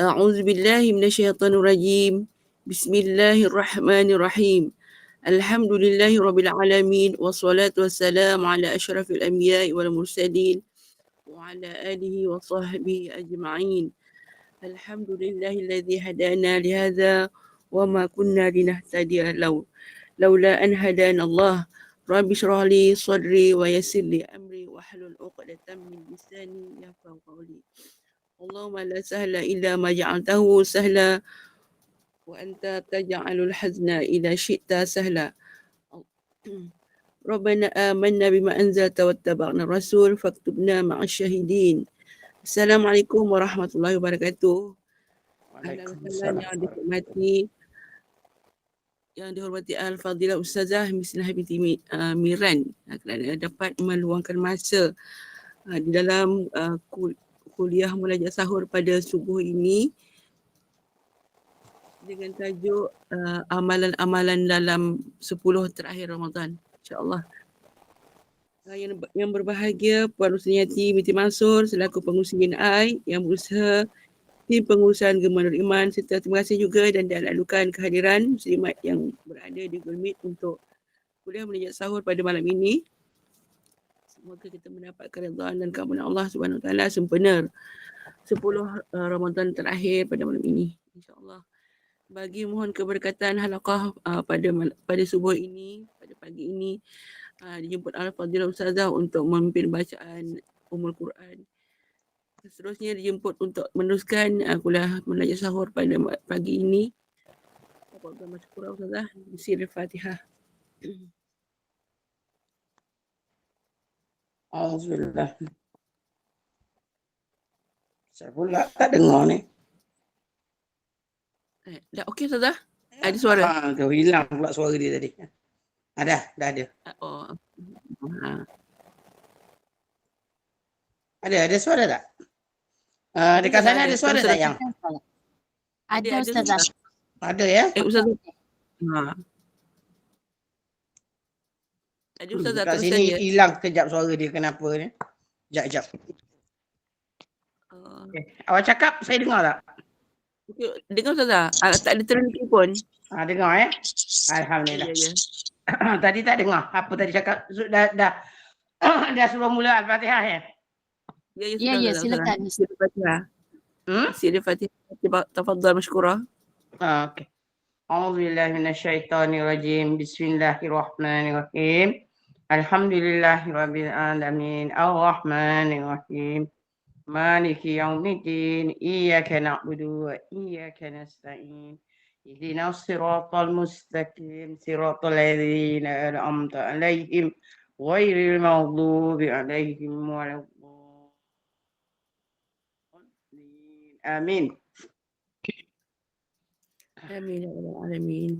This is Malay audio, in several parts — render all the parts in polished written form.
أعوذ بالله من الشيطان الرجيم. بسم الله الرحمن الرحيم. الحمد لله رب العالمين والصلاة والسلام على أشرف الأنبياء والمرسلين وعلى آله وصحبه أجمعين. الحمد لله الذي هدانا لهذا وما كنا لنهتدي لولا أن هدانا الله. رب اشرح لي صدري ويسر لي أمري واحلل عقدة من لساني يفقهوا قولي. اللهم لا سهل إلا ما جعلته سهلا وأنت تجعل الحزن إذا شئت سهلا. ربنا آمنا بما أنزلت واتبعنا الرسول فاكتبنا مع الشاهدين. السلام عليكم warahmatullahi wabarakatuh. Ahlan wa sahlan yang dihormati Al-Fadilah Ustazah Miss Nahia binti Miran kerana dapat meluangkan masa di dalam kuliah Munajat Sahur pada subuh ini dengan tajuk amalan-amalan dalam 10 terakhir Ramadan, insya-Allah. Yang berbahagia Puan Husniati binti Mansur selaku pengurusi JNI yang berusaha, tim pengurusan Gema Nurul Iman, serta terima kasih juga dan lalukan kehadiran muslimat yang berada di Google Meet untuk kuliah Munajat Sahur pada malam ini. Semoga kita mendapat keridhaan dan keampunan Allah Subhanahu Wa Taala sempena 10 Ramadan terakhir pada malam ini, insya-Allah. Bagi mohon keberkatan halaqah pada subuh ini, pada pagi ini, dijemput Al-Fadilah Ustazah untuk memimpin bacaan Ummul Quran. Seterusnya dijemput untuk meneruskan kuliah Munajat Sahur pada pagi ini. Bapak Maskurah Ustazah, Sirul Fatihah. Alhamdulillah. Saya pula tak dengar ni. Dah okey Ustazah? Ada suara? Kau hilang pula suara dia tadi. Dah ada. Oh. Ada suara tak? Dekat sana ada suara tak yang? Ada Ustazah. Ada ya? Ustazah. Ada Ustazah kat sini hilang kejap suara dia, kenapa ni? Sekejap. Okay. Awak cakap saya dengar tak? Okay. Dengar Ustazah. Tak ada terhenti pun. Dengar ya? Alhamdulillah. Ya. Tadi tak dengar. Apa tadi cakap? Dah suruh mula Al-Fatihah ya? Ya, silakan. Sirul Fatihah. Sirul Fatihah. Tafadhal mashkurah. Okey. A'udzubillahi minasyaitonirrajim. Bismillahirrahmanirrahim. Alhamdulillahirabbil alamin. Arrahmanirrahim. Maliki yaumiddin. Iyyaka na'budu wa iyyaka nasta'in. Ihdinas siratal mustaqim. Siratal ladzina an'amta 'alaihim ghairil maghdubi 'alaihim waladdallin. Amin. Amin ya rabbal alamin.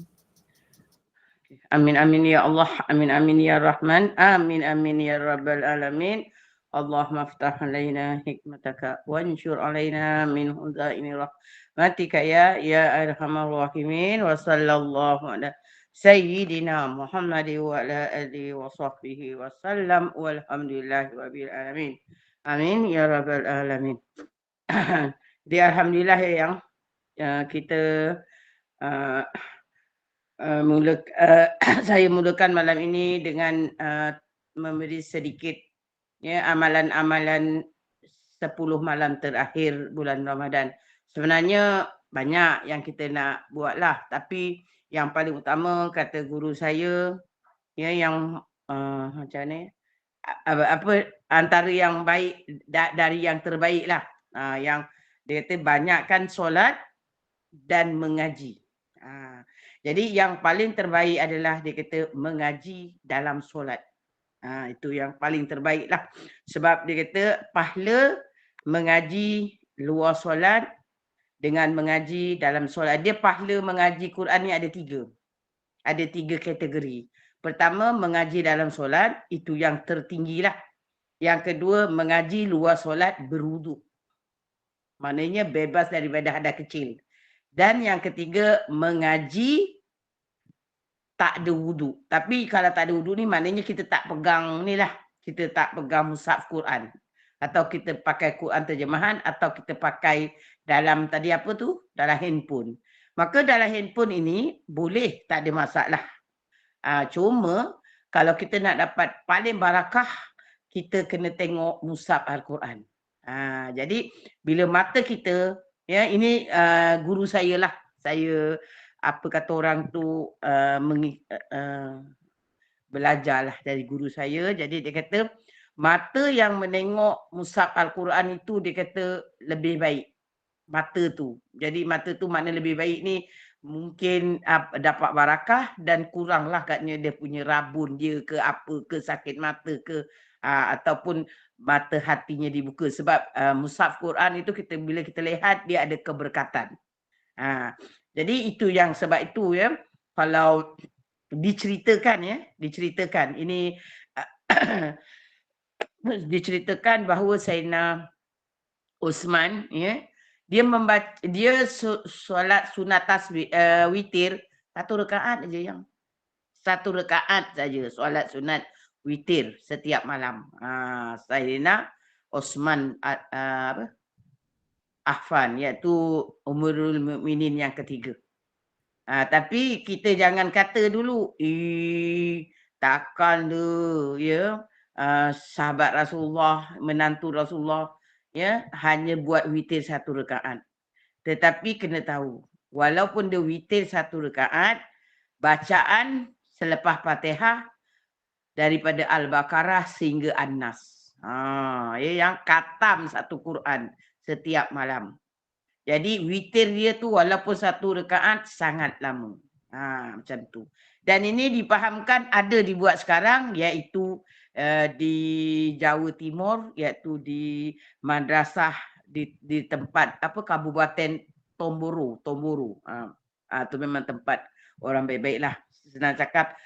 Amin amin ya Allah, amin amin ya Rahman, amin amin ya rabbal alamin. Allahumma aftah alaina hikmataka wanshur alaina min huzaini rahmatika ya arhamar rahimin. Wa sallallahu ala sayyidina Muhammad wa ala alihi wa sahbihi wa sallam walhamdulillahi rabbil alamin. Amin ya rabbal alamin. Jadi alhamdulillah yang kita saya mulakan malam ini dengan memberi sedikit amalan-amalan 10 malam terakhir bulan Ramadan. Sebenarnya banyak yang kita nak buatlah, tapi yang paling utama kata guru saya yang macam ni antara yang baik dari yang terbaik lah, yang dia kata banyakkan solat dan mengaji. Jadi yang paling terbaik adalah dia kata mengaji dalam solat. Itu yang paling terbaik lah. Sebab dia kata pahala mengaji luar solat dengan mengaji dalam solat. Dia pahala mengaji Quran ni ada 3. Ada 3 kategori. Pertama, mengaji dalam solat, itu yang tertinggi lah. Yang kedua, mengaji luar solat berwuduk. Maknanya bebas daripada hadas kecil. Dan yang ketiga, mengaji tak ada wuduk. Tapi kalau tak ada wuduk ni maknanya kita tak pegang ni lah. Kita tak pegang mushaf Quran. atau kita pakai Quran terjemahan atau kita pakai dalam tadi apa tu? Dalam handphone. Maka dalam handphone ini boleh, tak ada masalah. Cuma kalau kita nak dapat paling barakah, kita kena tengok mushaf Al-Quran. Jadi bila mata kita, ya ini guru saya lah. Saya apa kata orang tu belajarlah dari guru saya. Jadi dia kata mata yang menengok mushaf Al-Quran itu dia kata lebih baik. Mata tu. Jadi mata tu makna lebih baik ni mungkin dapat barakah dan kuranglah katnya dia punya rabun dia ke apa ke sakit mata ke ataupun mata hatinya dibuka sebab mushaf Quran itu kita bila kita lihat dia ada keberkatan. Jadi itu yang sebab itu ya kalau diceritakan ini diceritakan bahawa Sayyidina Osman ya dia solat sunat witir satu rakaat saja solat sunat witir setiap malam. Sayyidina Osman Affan iaitu Umarul Mukminin yang ketiga. Tapi kita jangan kata dulu takkan ya sahabat Rasulullah, menantu Rasulullah ya hanya buat witir satu rakaat. Tetapi kena tahu walaupun dia witir satu rakaat, bacaan selepas Fatihah daripada Al-Baqarah sehingga An-Nas. Yang khatam satu Quran setiap malam. Jadi witir dia tu walaupun satu rakaat sangat lama. Macam tu. Dan ini dipahamkan ada dibuat sekarang iaitu di Jawa Timur iaitu di madrasah di tempat apa Kabupaten Tomboro. Tu memang tempat orang baik-baiklah. Senang cakap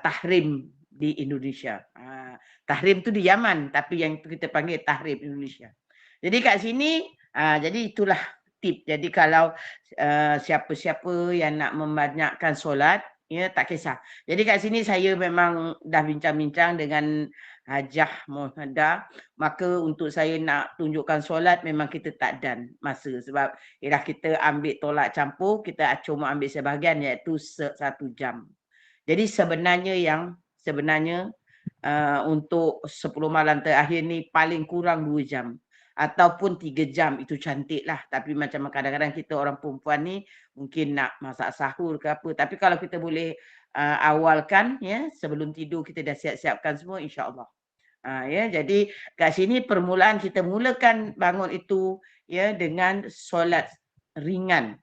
tahrim di Indonesia. Tahrim tu di Yaman tapi yang itu kita panggil tahrim Indonesia. Jadi kat sini jadi itulah tip. Jadi kalau siapa-siapa yang nak membanyakkan solat ya tak kisah. Jadi kat sini saya memang dah bincang-bincang dengan Hajah Muhammadah, maka untuk saya nak tunjukkan solat memang kita tak dan masa sebab ialah kita ambil tolak campur, kita cuma ambil sebahagian iaitu 1 jam. Jadi sebenarnya untuk 10 malam terakhir ni paling kurang 2 jam. Ataupun 3 jam itu cantik lah. Tapi macam kadang-kadang kita orang perempuan ni mungkin nak masak sahur ke apa. Tapi kalau kita boleh awalkan ya sebelum tidur kita dah siap-siapkan semua insya-Allah. Ya jadi kat sini permulaan kita mulakan bangun itu ya dengan solat ringan.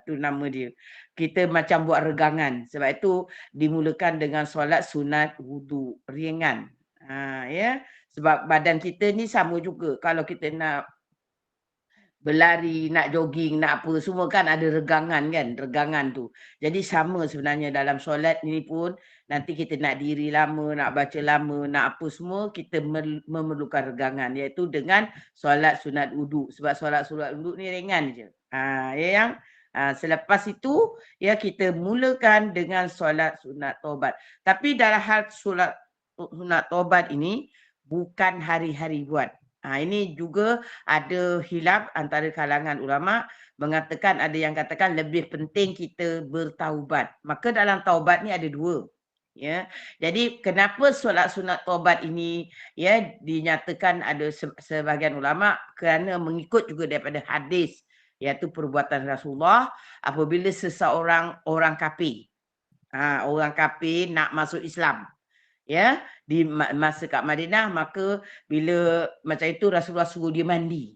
Tu nama dia. Kita macam buat regangan. Sebab itu dimulakan dengan solat sunat wudu ringan. Ya sebab badan kita ni sama juga. Kalau kita nak berlari, nak jogging, nak apa semua kan ada regangan kan, regangan tu. Jadi sama sebenarnya dalam solat ni pun nanti kita nak diri lama, nak baca lama, nak apa semua kita memerlukan regangan iaitu dengan solat sunat wudu sebab solat wudu ni ringan je. Selepas itu ya kita mulakan dengan solat sunat taubat. Tapi dalam hal solat sunat taubat ini bukan hari-hari buat. Ini juga ada khilaf antara kalangan ulama mengatakan ada yang katakan lebih penting kita bertaubat. Maka dalam taubat ni ada 2. Ya. Jadi kenapa solat sunat taubat ini ya dinyatakan ada sebahagian ulama kerana mengikut juga daripada hadis iaitu perbuatan Rasulullah apabila seseorang orang kafir nak masuk Islam. Ya, di masa kat Madinah maka bila macam itu Rasulullah suruh dia mandi.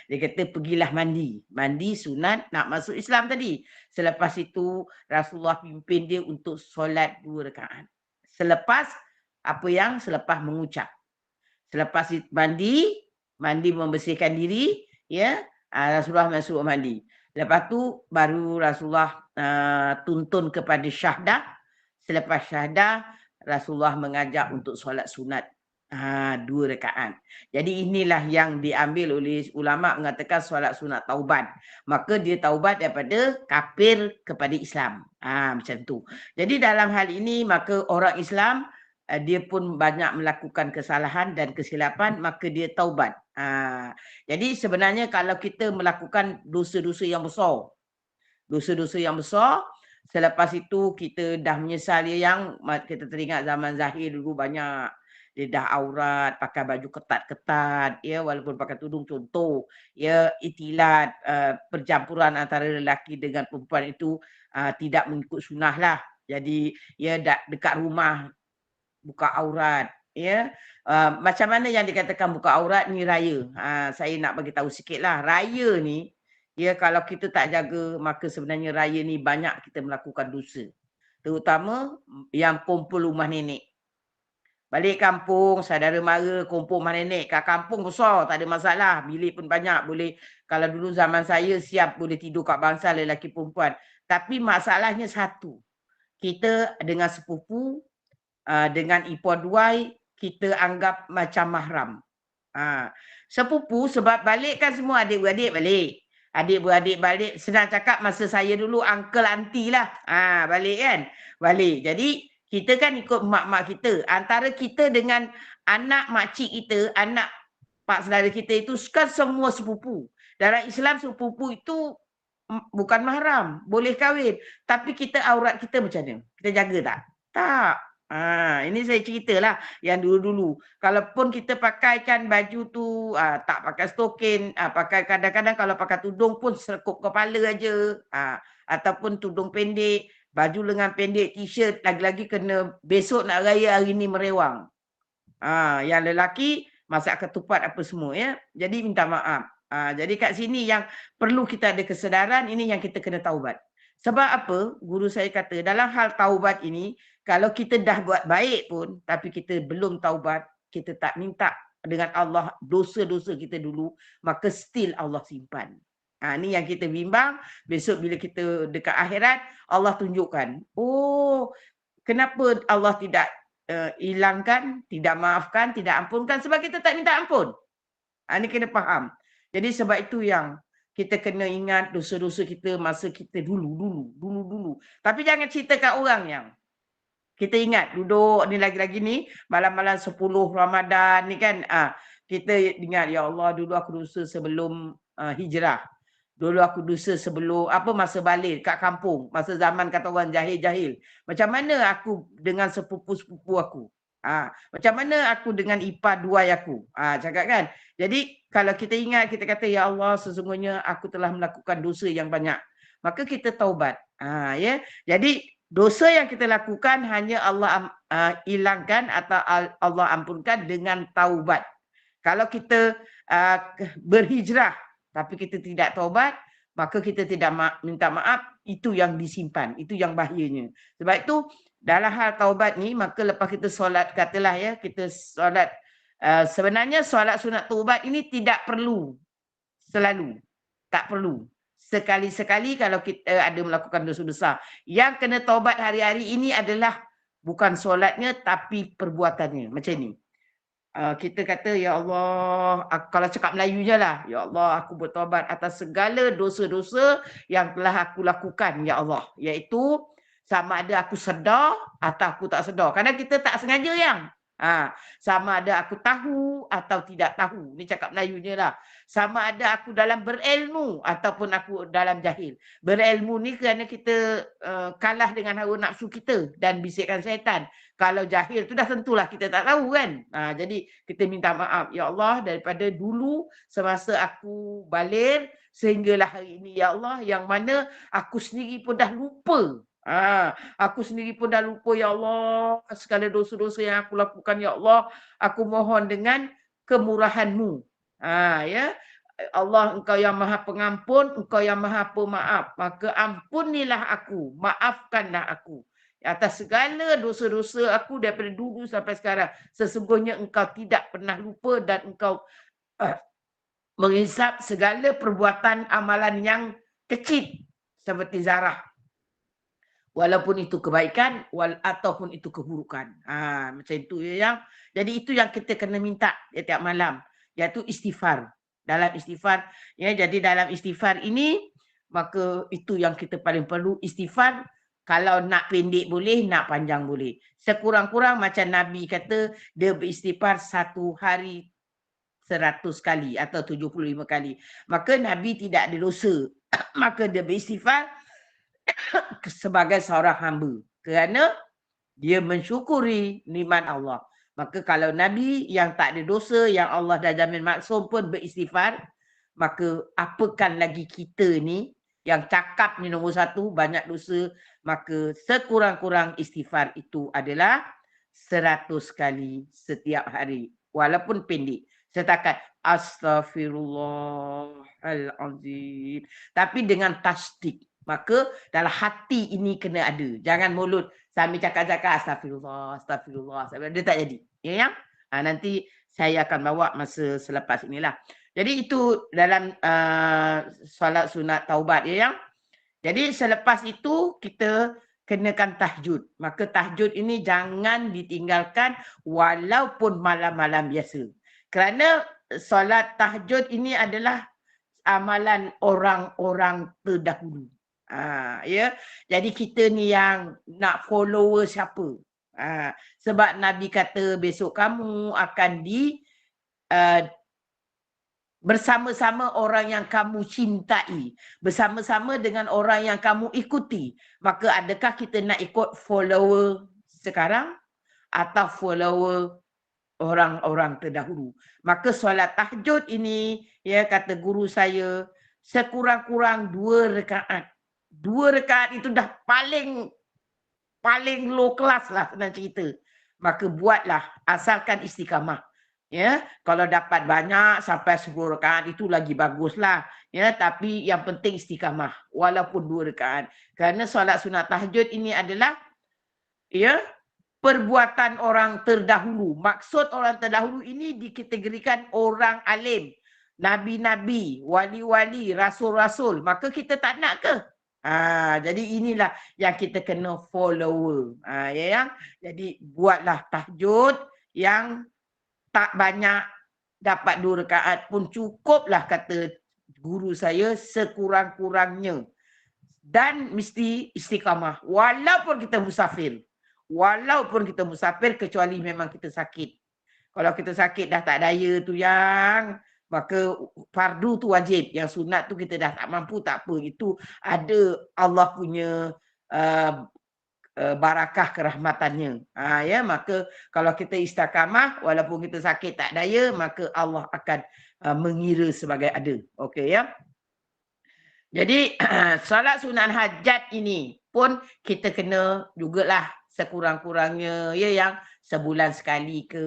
Dia kata pergilah mandi sunat nak masuk Islam tadi. Selepas itu Rasulullah pimpin dia untuk solat 2 rakaat. Selepas mengucap. Selepas mandi membersihkan diri ya, Rasulullah masuk mandi. Lepas tu baru Rasulullah tuntun kepada syahdah. Selepas syahdah, Rasulullah mengajak untuk solat sunat 2 rakaat. Jadi inilah yang diambil oleh ulama mengatakan solat sunat taubat. Maka dia taubat daripada kafir kepada Islam. Macam tu. Jadi dalam hal ini maka orang Islam dia pun banyak melakukan kesalahan dan kesilapan, maka dia taubat. Jadi sebenarnya kalau kita melakukan dosa-dosa yang besar, selepas itu kita dah menyesal yang kita teringat zaman Zahir dulu banyak lidah aurat, pakai baju ketat-ketat, ya, walaupun pakai tudung contoh, ya, itilat, percampuran antara lelaki dengan perempuan itu tidak mengikut sunnah lah. Jadi ya dekat rumah buka aurat, ya. Macam mana yang dikatakan buka aurat ni raya. Saya nak bagi tahu sikitlah. Raya ni, ya, kalau kita tak jaga, maka sebenarnya raya ni banyak kita melakukan dosa. Terutama yang kumpul rumah nenek. Balik kampung, saudara mara kumpul rumah nenek. Kat kampung besar, tak ada masalah. Bilik pun banyak. Boleh, kalau dulu zaman saya siap boleh tidur kat bangsa lelaki perempuan. Tapi masalahnya satu. Kita dengan sepupu, dengan ipar duai, kita anggap macam mahram. Sepupu sebab balik kan semua adik-beradik balik. Adik-beradik balik, senang cakap masa saya dulu uncle auntie lah. Balik kan? Balik. Jadi kita kan ikut mak-mak kita. Antara kita dengan anak makcik kita, anak pak saudara kita itu kan semua sepupu. Dalam Islam sepupu itu bukan mahram, boleh kahwin. Tapi kita aurat kita macam mana? Kita jaga tak? Tak. Ini saya ceritalah yang dulu-dulu. Kalaupun kita pakaikan baju tu tak pakai stokin, pakai kadang-kadang kalau pakai tudung pun serkup kepala aja, ataupun tudung pendek, baju lengan pendek, t-shirt, lagi-lagi kena besok nak raya hari ni merewang. Yang lelaki masak ketupat apa semua, ya. Jadi minta maaf. Jadi kat sini yang perlu kita ada kesedaran, ini yang kita kena taubat. Sebab apa? Guru saya kata dalam hal taubat ini, kalau kita dah buat baik pun tapi kita belum taubat, kita tak minta dengan Allah dosa-dosa kita dulu, maka still Allah simpan. Ni yang kita bimbang. Besok bila kita dekat akhirat, Allah tunjukkan, oh, kenapa Allah tidak hilangkan, tidak maafkan, tidak ampunkan, sebab kita tak minta ampun. Ni kena faham. Jadi sebab itu yang kita kena ingat dosa-dosa kita masa kita dulu. Tapi jangan ceritakan orang yang kita ingat duduk ni lagi-lagi ni malam-malam 10 Ramadan ni kan, kita ingat, ya Allah, dulu aku dosa sebelum hijrah. Dulu aku dosa sebelum masa balik kat kampung, masa zaman kata orang jahil-jahil. Macam mana aku dengan sepupu-sepupu aku? Macam mana aku dengan ipar duai aku? Cakap kan. Jadi kalau kita ingat, kita kata, ya Allah, sesungguhnya aku telah melakukan dosa yang banyak. Maka kita taubat. Ya. Jadi dosa yang kita lakukan hanya Allah hilangkan atau Allah ampunkan dengan taubat. Kalau kita berhijrah tapi kita tidak taubat, maka kita tidak minta maaf, itu yang disimpan, itu yang bahayanya. Sebab itu dalam hal taubat ni, maka lepas kita solat, katalah ya, kita solat, sebenarnya solat sunat taubat ini tidak perlu selalu, tak perlu. Sekali-sekali kalau kita ada melakukan dosa besar. Yang kena taubat hari-hari ini adalah bukan solatnya tapi perbuatannya. Macam ni. Kita kata, ya Allah, kalau cakap Melayu je lah, ya Allah, aku bertaubat atas segala dosa-dosa yang telah aku lakukan, ya Allah. Iaitu sama ada aku sedar atau aku tak sedar. Kadang kita tak sengaja yang. Sama ada aku tahu atau tidak tahu. Ni cakap Melayunya lah. Sama ada aku dalam berilmu ataupun aku dalam jahil. Berilmu ni kerana kita kalah dengan hawa nafsu kita dan bisikan syaitan. Kalau jahil tu dah tentulah kita tak tahu kan. Jadi kita minta maaf. Ya Allah, daripada dulu semasa aku balik sehinggalah hari ini, ya Allah, yang mana aku sendiri pun dah lupa. Aku sendiri pun dah lupa, ya Allah, segala dosa-dosa yang aku lakukan, ya Allah, aku mohon dengan kemurahan-Mu. Ya, Allah, Engkau yang Maha Pengampun, Engkau yang Maha Pemaaf, maka ampunilah aku, maafkanlah aku atas segala dosa-dosa aku daripada dulu sampai sekarang. Sesungguhnya Engkau tidak pernah lupa dan Engkau menghisap segala perbuatan amalan yang kecil seperti zarah. Walaupun itu kebaikan ataupun itu keburukan. Macam itu ya. Jadi itu yang kita kena minta tiap malam, iaitu istighfar. Dalam istighfar, ya, jadi dalam istighfar ini maka itu yang kita paling perlu, istighfar Kalau nak pendek boleh, nak panjang boleh. Sekurang-kurang macam Nabi kata, dia beristighfar 1 hari 100 kali atau 75 kali. Maka Nabi tidak ada dosa. Maka dia beristighfar sebagai seorang hamba. Kerana dia mensyukuri nikmat Allah. Maka kalau Nabi yang tak ada dosa, yang Allah dah jamin maksum pun beristighfar, maka apakan lagi kita ni yang cakap ni nombor 1, banyak dosa, maka sekurang-kurang istighfar itu adalah 100 kali setiap hari. Walaupun pendek. Setakat astaghfirullahalazim. Tapi dengan tasdik. Maka dalam hati ini kena ada. Jangan mulut sambil cakap-cakap astagfirullah, astagfirullah. Dia tak jadi. Ya yang? Nanti saya akan bawa masa selepas inilah. Jadi itu dalam solat sunat taubat ya yang. Jadi selepas itu kita kenakan tahajud. Maka tahajud ini jangan ditinggalkan walaupun malam-malam biasa. Kerana solat tahajud ini adalah amalan orang-orang terdahulu. Ya, jadi kita ni yang nak follower siapa? Sebab Nabi kata besok kamu akan bersama-sama orang yang kamu cintai, bersama-sama dengan orang yang kamu ikuti. Maka adakah kita nak ikut follower sekarang atau follower orang-orang terdahulu? Maka solat tahajud ini, ya kata guru saya, sekurang-kurang 2 rakaat. 2 rakaat itu dah paling low class lah senang cerita. Maka buatlah, asalkan istiqamah. Ya, kalau dapat banyak sampai 10 rakaat itu lagi baguslah. Ya, tapi yang penting istiqamah walaupun 2 rakaat. Kerana solat sunat tahajud ini adalah ya perbuatan orang terdahulu. Maksud orang terdahulu ini dikategorikan orang alim, nabi-nabi, wali-wali, rasul-rasul. Maka kita tak nak ke? Jadi inilah yang kita kena follower. Ya yang. Jadi buatlah tahajud yang tak banyak, dapat 2 rakaat pun cukuplah kata guru saya sekurang-kurangnya. Dan mesti istiqamah walaupun kita musafir. Walaupun kita musafir kecuali memang kita sakit. Kalau kita sakit dah tak daya tu yang, maka fardu tu wajib. Yang sunat tu kita dah tak mampu, tak apa. Itu ada Allah punya barakah kerahmatannya. Ya, maka kalau kita istiqamah walaupun kita sakit tak daya, maka Allah akan mengira sebagai ada. Okey ya. Jadi solat sunat hajat ini pun kita kena jugalah sekurang-kurangnya ya yang sebulan sekali ke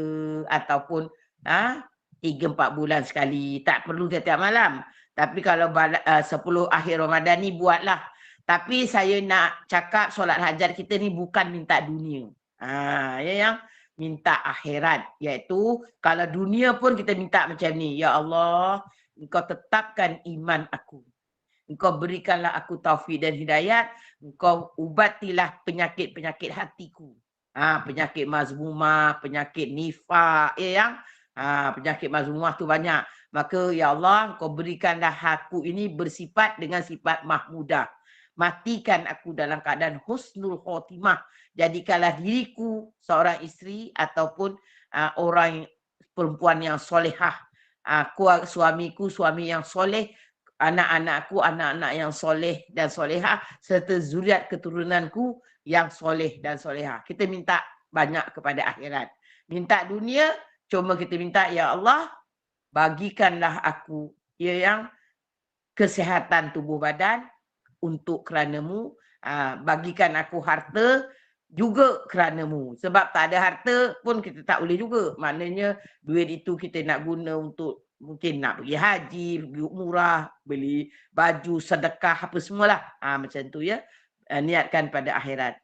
ataupun 3-4 bulan sekali. Tak perlu setiap malam. Tapi kalau 10 akhir Ramadan ni buatlah. Tapi saya nak cakap solat hajat kita ni bukan minta dunia. Ya yang minta akhirat. Iaitu kalau dunia pun kita minta macam ni. Ya Allah, Engkau tetapkan iman aku. Engkau berikanlah aku taufik dan hidayat. Engkau ubatilah penyakit-penyakit hatiku. Penyakit mazmumah, penyakit nifak. Ya yang penyakit mazmumah tu banyak. Maka ya Allah, Engkau berikanlah aku ini bersifat dengan sifat mahmudah. Matikan aku dalam keadaan husnul khotimah. Jadikanlah diriku seorang isteri ataupun orang perempuan yang solehah. Suamiku suami yang soleh. Anak-anakku anak-anak yang soleh dan solehah. Serta zuriat keturunanku yang soleh dan solehah. Kita minta banyak kepada akhirat. Minta dunia, cuma kita minta ya Allah, bagikanlah aku ya yang kesihatan tubuh badan untuk kerana-Mu, bagikan aku harta juga kerana-Mu. Sebab tak ada harta pun kita tak boleh juga. Maknanya duit itu kita nak guna untuk mungkin nak pergi haji, pergi umrah, beli baju, sedekah, apa semualah. Macam tu ya. Niatkan pada akhirat.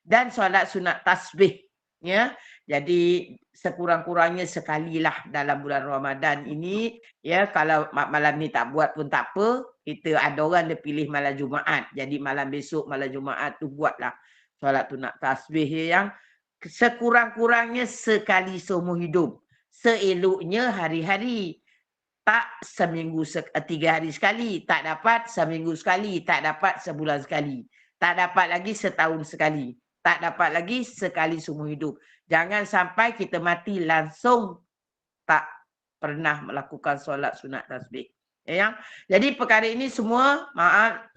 Dan solat sunat tasbih. Ya. Jadi sekurang-kurangnya sekalilah dalam bulan Ramadan ini. Ya, kalau malam ni tak buat pun tak apa. Kita ada orang dia pilih malam Jumaat. Jadi malam besok, malam Jumaat tu buatlah solat sunat tasbih yang sekurang-kurangnya sekali seumur hidup. Seeloknya hari-hari. Tak seminggu 3 hari sekali. Tak dapat seminggu sekali. Tak dapat sebulan sekali. tak dapat lagi setahun sekali. Tak dapat lagi sekali seumur hidup. Jangan sampai kita mati langsung tak pernah melakukan solat sunat tasbih. Ya. Jadi perkara ini semua maaf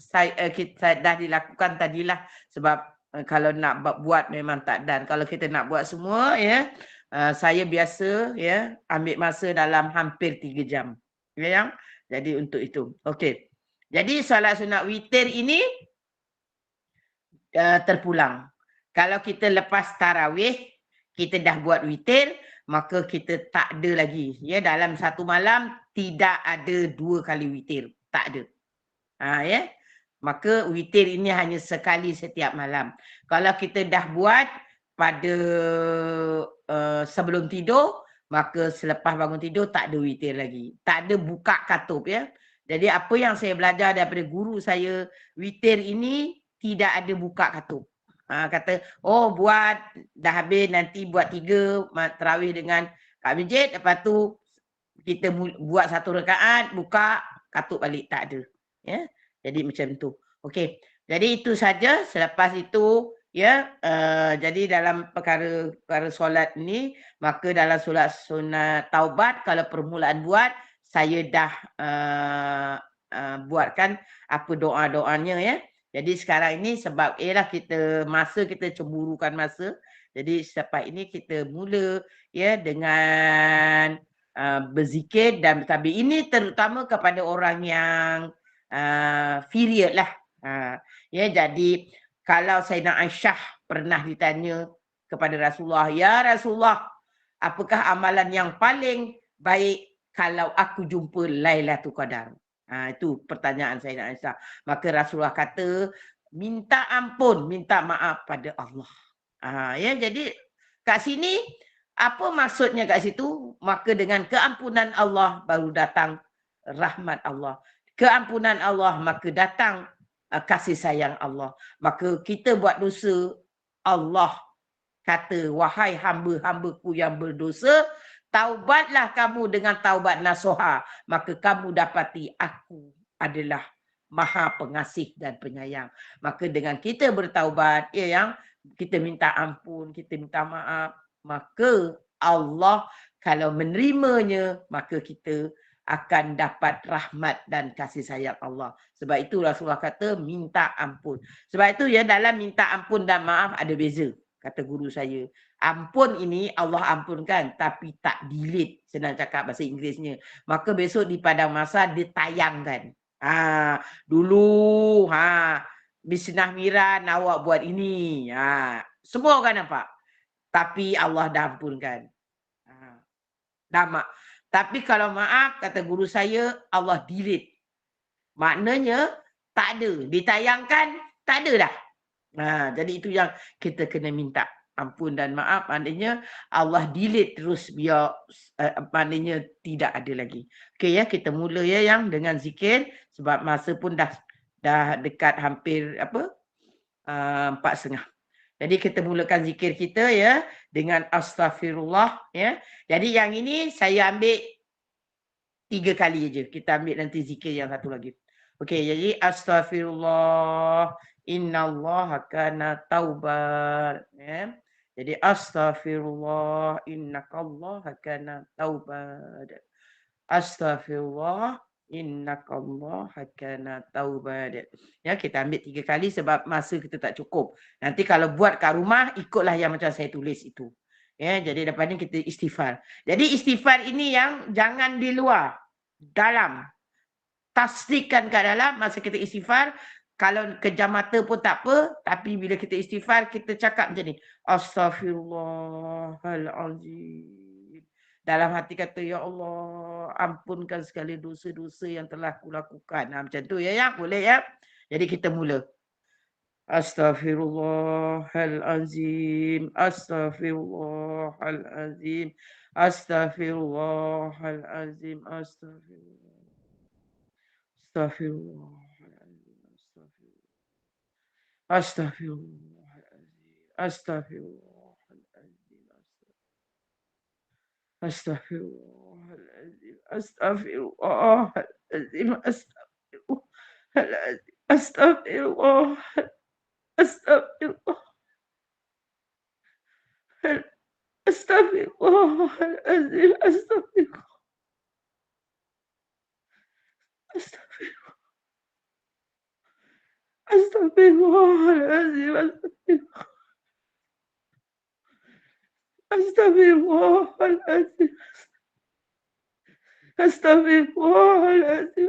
kita dah dilakukan tadilah sebab kalau nak buat memang tak dan. Kalau kita nak buat semua ya, saya biasa ya ambil masa dalam hampir 3 jam. Ya yang. Jadi untuk itu. Okey. Jadi solat sunat witir ini terpulang. Kalau kita lepas tarawih, kita dah buat witir, maka kita tak ada lagi. Ya, dalam satu malam tidak ada 2 kali witir. Tak ada. Ya. Maka witir ini hanya sekali setiap malam. Kalau kita dah buat pada sebelum tidur, maka selepas bangun tidur tak ada witir lagi. Tak ada buka katup ya. Jadi apa yang saya belajar daripada guru saya, witir ini tidak ada buka katup. Kata, oh buat dah habis nanti buat 3 tarawih dengan kat masjid, lepas tu kita buat 1 rakaat, buka katup balik, tak ada. Ya. Jadi macam tu. Okey. Jadi itu saja. Selepas itu ya, jadi dalam perkara solat ni, maka dalam solat sunat taubat kalau permulaan buat, saya dah buatkan apa doa-doanya ya. Jadi sekarang ini sebab ialah kita cemburukan masa. Jadi selepas ini kita mula ya dengan berzikir dan bertasbih. Ini terutama kepada orang yang period lah. Ya, jadi kalau Sayyidina Aisyah pernah ditanya kepada Rasulullah, ya Rasulullah, apakah amalan yang paling baik kalau aku jumpa Lailatul Qadar? Itu pertanyaan Sayyidina Aisyah. Maka Rasulullah kata, minta ampun, minta maaf pada Allah. Ya, jadi kat sini apa maksudnya kat situ? Maka dengan keampunan Allah baru datang rahmat Allah. Keampunan Allah maka datang kasih sayang Allah. Maka kita buat dosa, Allah kata, wahai hamba-hambaku yang berdosa, taubatlah kamu dengan taubat nasuha, maka kamu dapati aku adalah Maha Pengasih dan Penyayang. Maka dengan kita bertaubat, ya yang kita minta ampun, kita minta maaf, maka Allah kalau menerimanya, maka kita akan dapat rahmat dan kasih sayang Allah. Sebab itu Rasulullah kata minta ampun. Sebab itu ya dalam minta ampun dan maaf ada beza. Kata guru saya. Ampun ini Allah ampunkan tapi tak delete. Senang cakap bahasa Inggerisnya. Maka besok di padang mahsyar ditayangkan. Dulu Bisnah Miran awak buat ini. Semua orang nampak. Tapi Allah dah ampunkan. Tapi kalau maaf, kata guru saya, Allah delete. Maknanya tak ada. Ditayangkan, tak ada dah. Jadi itu yang kita kena minta ampun dan maaf. Maknanya Allah delete terus biar maknanya tidak ada lagi. Okey ya, kita mula ya yang dengan zikir. Sebab masa pun dah dekat hampir 4:30. Jadi kita mulakan zikir kita ya dengan astaghfirullah ya. Jadi yang ini saya ambil 3 kali aja. Kita ambil nanti zikir yang satu lagi. Okey, jadi astaghfirullah, innallaha kana taubar ya. Jadi astaghfirullah, innakallaha kana taubar. Astaghfirullah, innakallaha kana taubar. Ya, kita ambil 3 kali sebab masa kita tak cukup. Nanti kalau buat kat rumah, ikutlah yang macam saya tulis itu. Ya, jadi lepas ni kita istighfar. Jadi istighfar ini yang jangan di luar, dalam. Tasdikkan kat dalam masa kita istighfar. Kalau kejam mata pun tak apa, tapi bila kita istighfar, kita cakap macam ni. Astaghfirullahalazim. Dalam hati kata, ya Allah, ampunkan segala dosa-dosa yang telah aku lakukan. Macam tu ya, ya, boleh ya. Jadi kita mula. Astaghfirullahalazim. Astaghfirullahalazim. Astaghfirullahalazim. Astaghfirullahalazim. Astaghfirullahalazim. Astaghfirullahalazim. Astaghfirullahalazim. Astaghfirullahalazim. Astaghfirullahalazim. Astaghfirullah. Astagfirullah. Astagfirullahaladzim. Astagfirullah. Astagfirullahaladzim. Astagfirullahaladzim. Astagfirullahaladzim.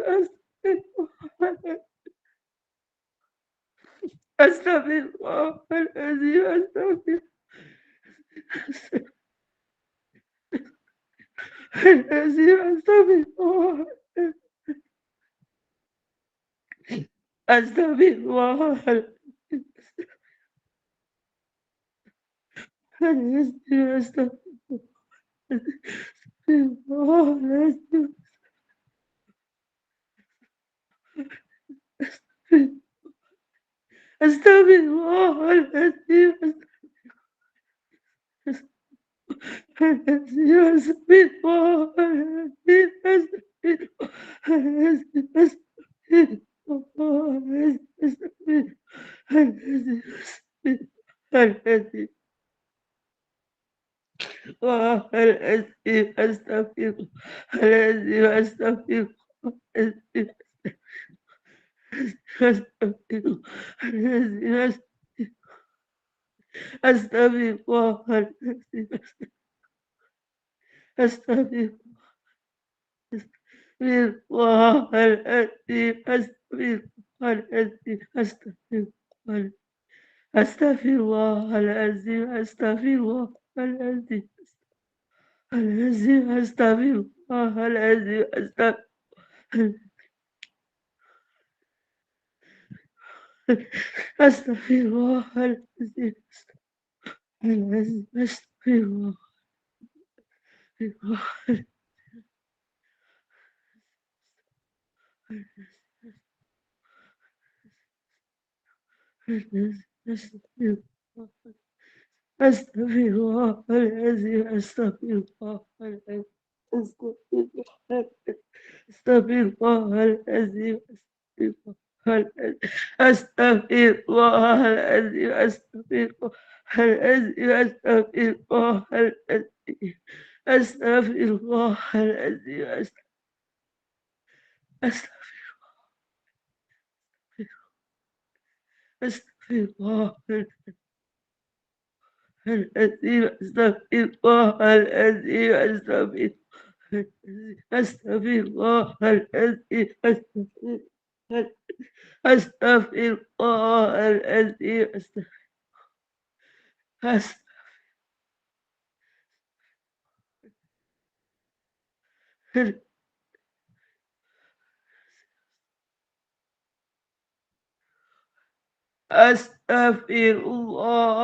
Astagfirullahaladzim.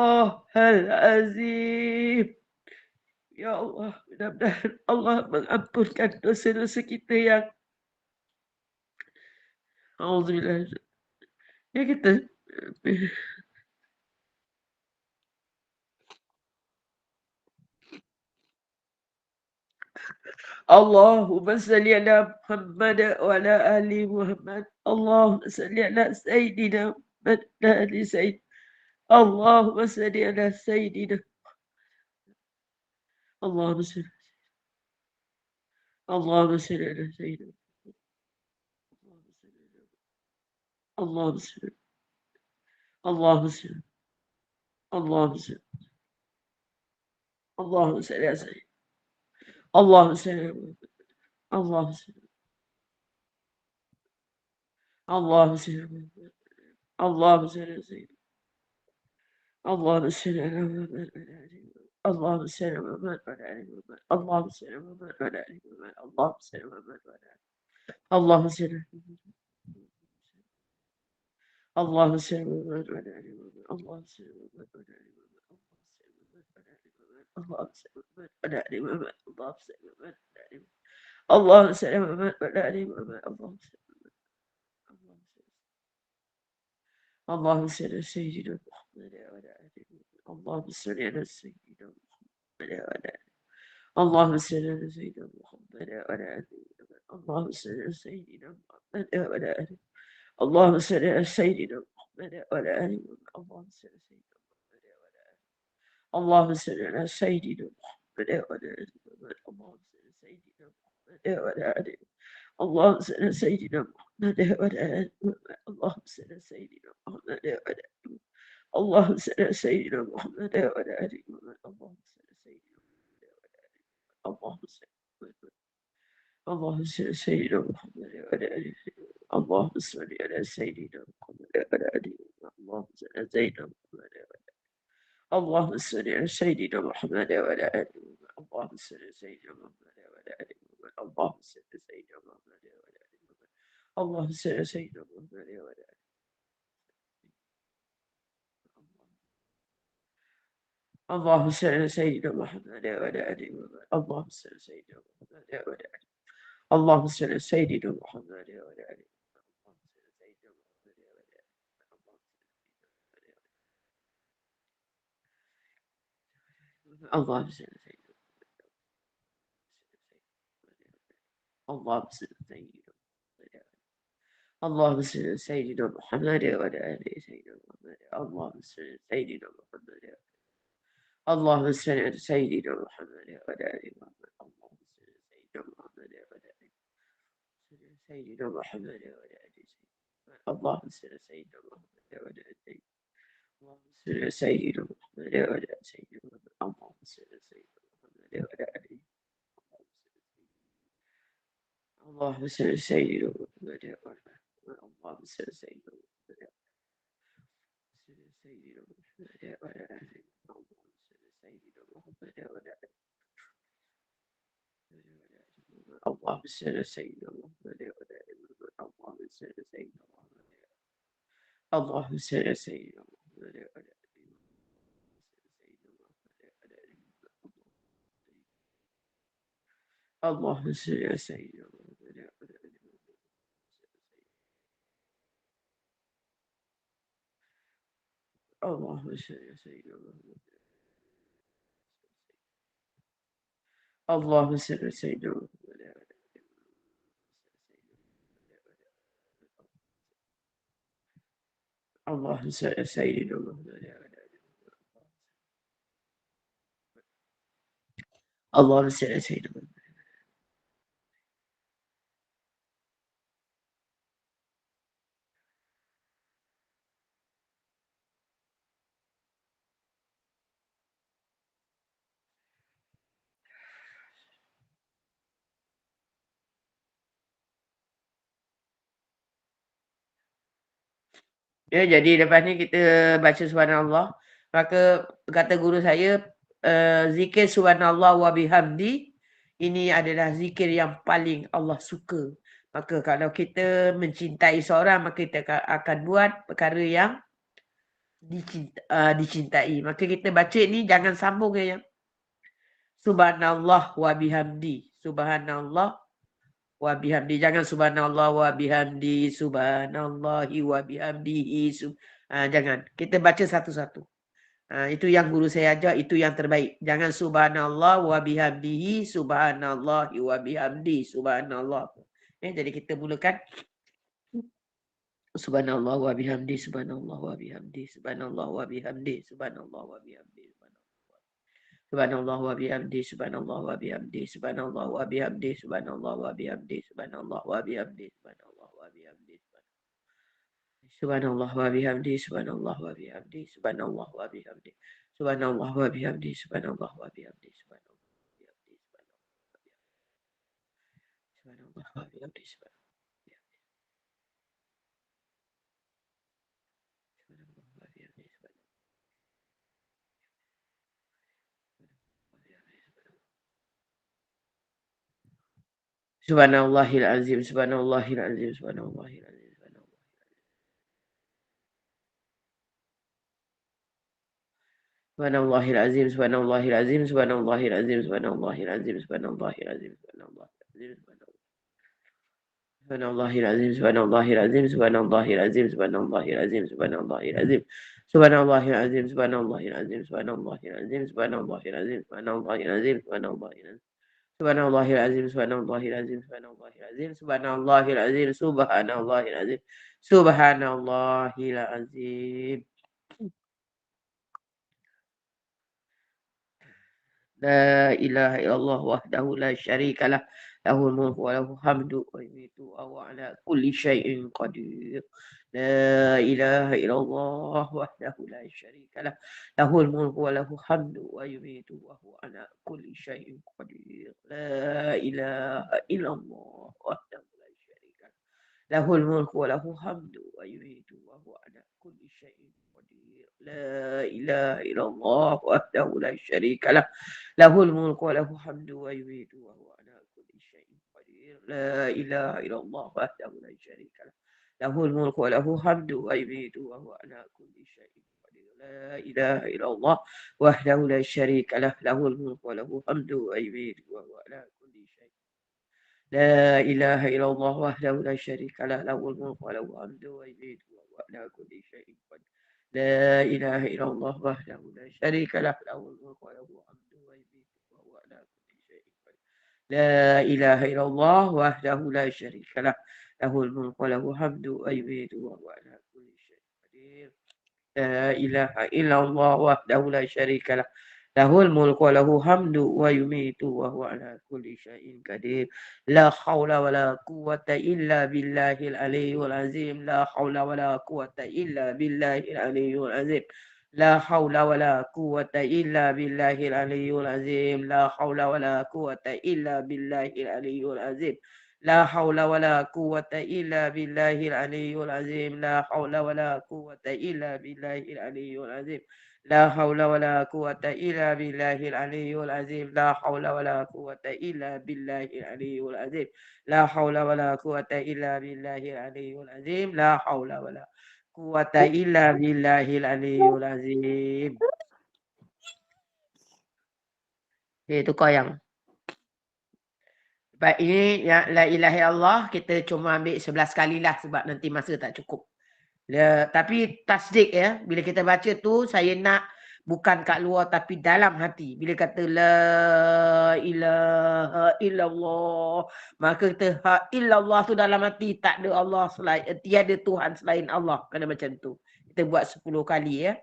Astagfirullahaladzim. Ya Allah, mudah-mudahan Allah mengampunkan dosa-dosa kita yang Alhamdulillah. Ya kita Allahumma salli ala Muhammad wa ala ali Muhammad. Allahumma salli ala Sayyidina Muhammad wa ala ali Sayyid. Allahumma salli ala Sayyidina. Allahumma salli. Allahumma salli ala Sayyidina. Allahumma salli. Allahumma salli. Allahumma salli. Allahumma salli ala Sayyidina. Allahumma salli. Allahumma salli. Allahumma salli. Allahumma salli. Allahumma salli ala Muhammad wa ala ali Muhammad. Allahumma salli ala Muhammad wa ala ali Muhammad. Allahumma salli ala Muhammad wa ala ali Muhammad. Allahumma salli ala Muhammad wa ala ali. Allahumma salli. Allahumma salli ala Muhammad wa ala ali Muhammad. Allahumma salli ala Muhammad wa ala ali Muhammad. Allahumma salli ala Muhammad wa ala ali Muhammad. Allahumma salli ala Muhammad wa ala ali Muhammad. Allahumma salli ala Sayyidina Muhammad wa ala ali Muhammad. Allahumma salli ala Sayyidina Muhammad wa ala ali. Allahumma salli ala Sayyidina Muhammad wa ala ali Muhammad. Allahumma salli ala Sayyidina Muhammad wa ala ali. Allahumma salli ala Sayyidina وعلى آله اللهم صل على سيدنا محمد وعلى آله اللهم صل على سيدنا محمد وعلى آله اللهم صل على سيدنا محمد وعلى آله اللهم صل على سيدنا محمد وعلى آله اللهم صل على سيدنا محمد وعلى آله اللهم صل على سيدنا محمد وعلى آله اللهم صل على سيدنا محمد وعلى آله اللهم صل اللهم صل على سيدنا محمد وعلى آله اللهم صل على سيدنا محمد وعلى آله اللهم صل على سيدنا محمد وعلى آله اللهم صل على سيدنا محمد وعلى آله اللهم صل على سيدنا محمد وعلى آله اللهم صل على سيدنا محمد وعلى آله اللهم صل على سيدنا محمد وعلى آله اللهم صل على سيدنا محمد وعلى آله اللهم صل على سيدنا محمد وعلى آله اللهم صل على سيدنا محمد وعلى آله اللهم صل على سيدنا اللهم صل على سيدنا اللهم صل على سيدنا محمد وعلى آله سيدنا محمد اللهم صل على سيدنا محمد اللهم صل على سيدنا محمد وعلى آله محمد اللهم صل على سيدنا محمد وعلى آله سيدنا محمد وعلى آله اللهم صل على سيدنا محمد وعلى آله اللهم صل على سيدنا محمد وعلى آله سيدنا محمد اللهم صل على سيدنا محمد وعلى آله اللهم صل على سيدنا محمد وعلى آله اللهم صل على سيدنا محمد سيدنا محمد وعلى آله اللهم صل على سيدنا محمد وعلى آله اللهم صل على سيدنا محمد وعلى آله اللهم صل على سيدنا محمد اللهم صل على سيدنا محمد وعلى آله اللهم صل على سيدنا محمد وعلى آله اللهم صل على سيدنا محمد اللهم صل على سيدنا محمد اللهم صل على سيدنا محمد اللهم صل على سيدنا محمد Ya, jadi lepas ni kita baca subhanallah. Maka kata guru saya, zikir subhanallah wa bihamdi ini adalah zikir yang paling Allah suka. Maka kalau kita mencintai seorang, maka kita akan buat perkara yang dicintai. Maka kita baca ni jangan sambung yang subhanallah wa bihamdi. Subhanallah wa bihamdi. Jangan subhanallah wa bihamdi, subhanallahi wa bihamdihi. Jangan. Kita baca satu-satu. Itu yang guru saya ajar, itu yang terbaik. Jangan subhanallah wa bihamdihi, subhanallahi wa bihamdi, subhanallah. Jadi kita mulakan subhanallah wa bihamdi, subhanallah wa bihamdi, subhanallah wa bihamdi, subhanallah wa bihamdi. Subhanallah wa bihamdi, subhanallah wa bihamdi, subhanallah wa bihamdi, subhanallah wa bihamdi, subhanallah wa bihamdi, subhanallah wa bihamdi, subhanallah wa bihamdi, subhanallah wa bihamdi, subhanallah wa bihamdi, subhanallah wa bihamdi, subhanallah wa bihamdi, subhanallah wa bihamdi, subhanallah wa bihamdi, subhanallahil azim, subhanallahil azim, subhanallahil azim. Subhanallahil azim, subhanallahil azim, subhanallahil azim, subhanallahil azim, subhanallahil azim, subhanallahil azim, subhanallahil azim, subhanallahil azim, subhanallahil azim, subhanallahil azim, subhanallahil azim, subhanallahil azim, subhanallahil azim, subhanallahil azim, subhanallahil azim, subhanallahil azim, subhanallahil azim, subhanallahil azim. Subhanallahil azim, subhanallahil azim, subhanallahil azim, subhanallahil azim, subhanallahil azim, subhanallahil azim. لا إله إلا الله وحده لا شريك له له الملك وله الحمد ويميت وهو على كل شيء قدير. لا إله إلا الله وحده لا شريك له له الملك وله الحمد ويميت وهو على كل شيء قدير. لا إله إلا الله وحده لا شريك له له الملك وله الحمد ويميت وهو على كل شيء قدير. لا إله إلا الله وحده لا شريك له له الملك وله الحمد ويميت وهو على كل شيء قدير. لا إله إلا الله وحده لا شريك له له الملك وله الحمد ويميت وهو على كل شيء قدير. لا إله إلا الله وحده لا شريك له له الملك وله الحمد ويميت وهو على كل شيء. لا إله إلا الله وحده لا شريك له له الملك وله الحمد ويميت وهو على كل شيء قدير. لا إله إلا الله وحده لا شريك له له الملك وله الحمد ويميت وهو على كل شيء قدير. لا إله إلا الله وحده لا شريك له له الملك وله الحمد ويميت وهو على كل شيء قدير. لا إله إلا الله وحده لا شريك له له الملك وله الحمد ويميت وهو على كل شيء قدير. لا حول ولا قوة إلا بالله العلي العظيم. لا حول ولا قوة إلا بالله العلي العظيم. لا حول ولا قوة إلا بالله العلي العظيم. لا حول ولا قوة إلا بالله العلي العظيم. لا حول ولا قوة إلا بالله العلي العظيم. لا حول ولا قوة إلا بالله العلي العظيم. لا حول ولا قوة إلا بالله العلي العظيم. لا حول ولا قوة إلا بالله العلي العظيم. لا حول ولا قوة إلا بالله العلي العظيم. لا حول ولا قوة إلا بالله العلي العظيم. Itu kau yang baik, ini yang la ilaha illallah kita cuma ambil 11 kali lah sebab nanti masa tak cukup. Tapi tasdik ya, bila kita baca tu saya nak bukan kat luar tapi dalam hati. Bila kata la ilaha illallah, maka kita ha illallah tu dalam hati, tak ada Allah selain, tiada Tuhan selain Allah. Kena macam tu. Kita buat 10 kali ya.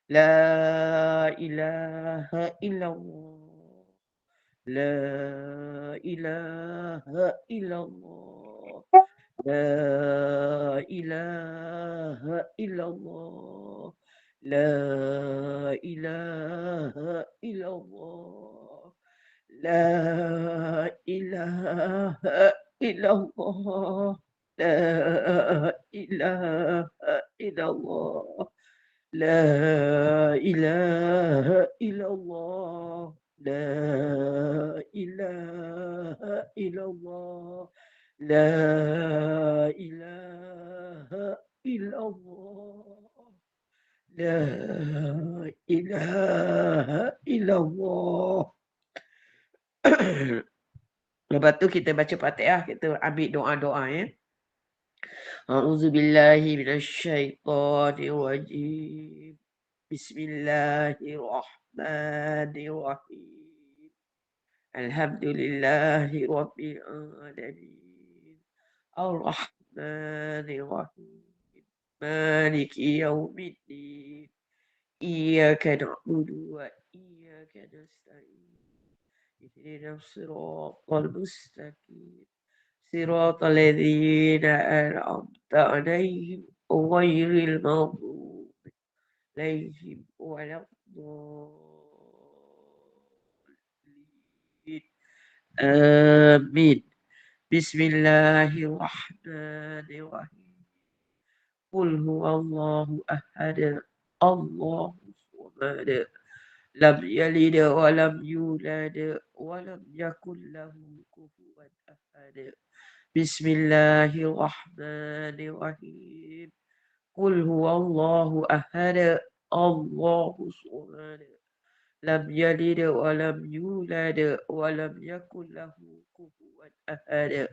La ilaha illallah. La ilaha illallah. La ilaha illallah. La ilaha illallah. La ilaha illallah. La ilaha illallah. La ilaha illallah. La ilaha illallah. La ilaha illallah. La ilaha illallah. Lepas tu kita baca Fatihah, kita ambil doa-doa ya. A'udzubillahi minasyaitonirrajim. Bismillahirrahmanirrahim. Alhamdulillahi rabbil alamin. Ar-Rahmanirrahim. Maliki yaumiddin. Iyyaka na'budu wa iyyaka nasta'in. Ihdinas siratal mustaqim. Siratal ladzina an'amta 'alaihim ghairil maghdubi 'alaihim waladdallin. Amin. Bismillahirrahmanirrahim. Qul huwallahu ahad. Allahus samad. Lam yalid wa lam yulad wa lam yakul lahu kufuwan ahad. Bismillahirrahmanirrahim. Qul huwallahu ahad. Allahus samad. Lam yalid wa lam yulad wa lam yakul lahu kufuwan ahad.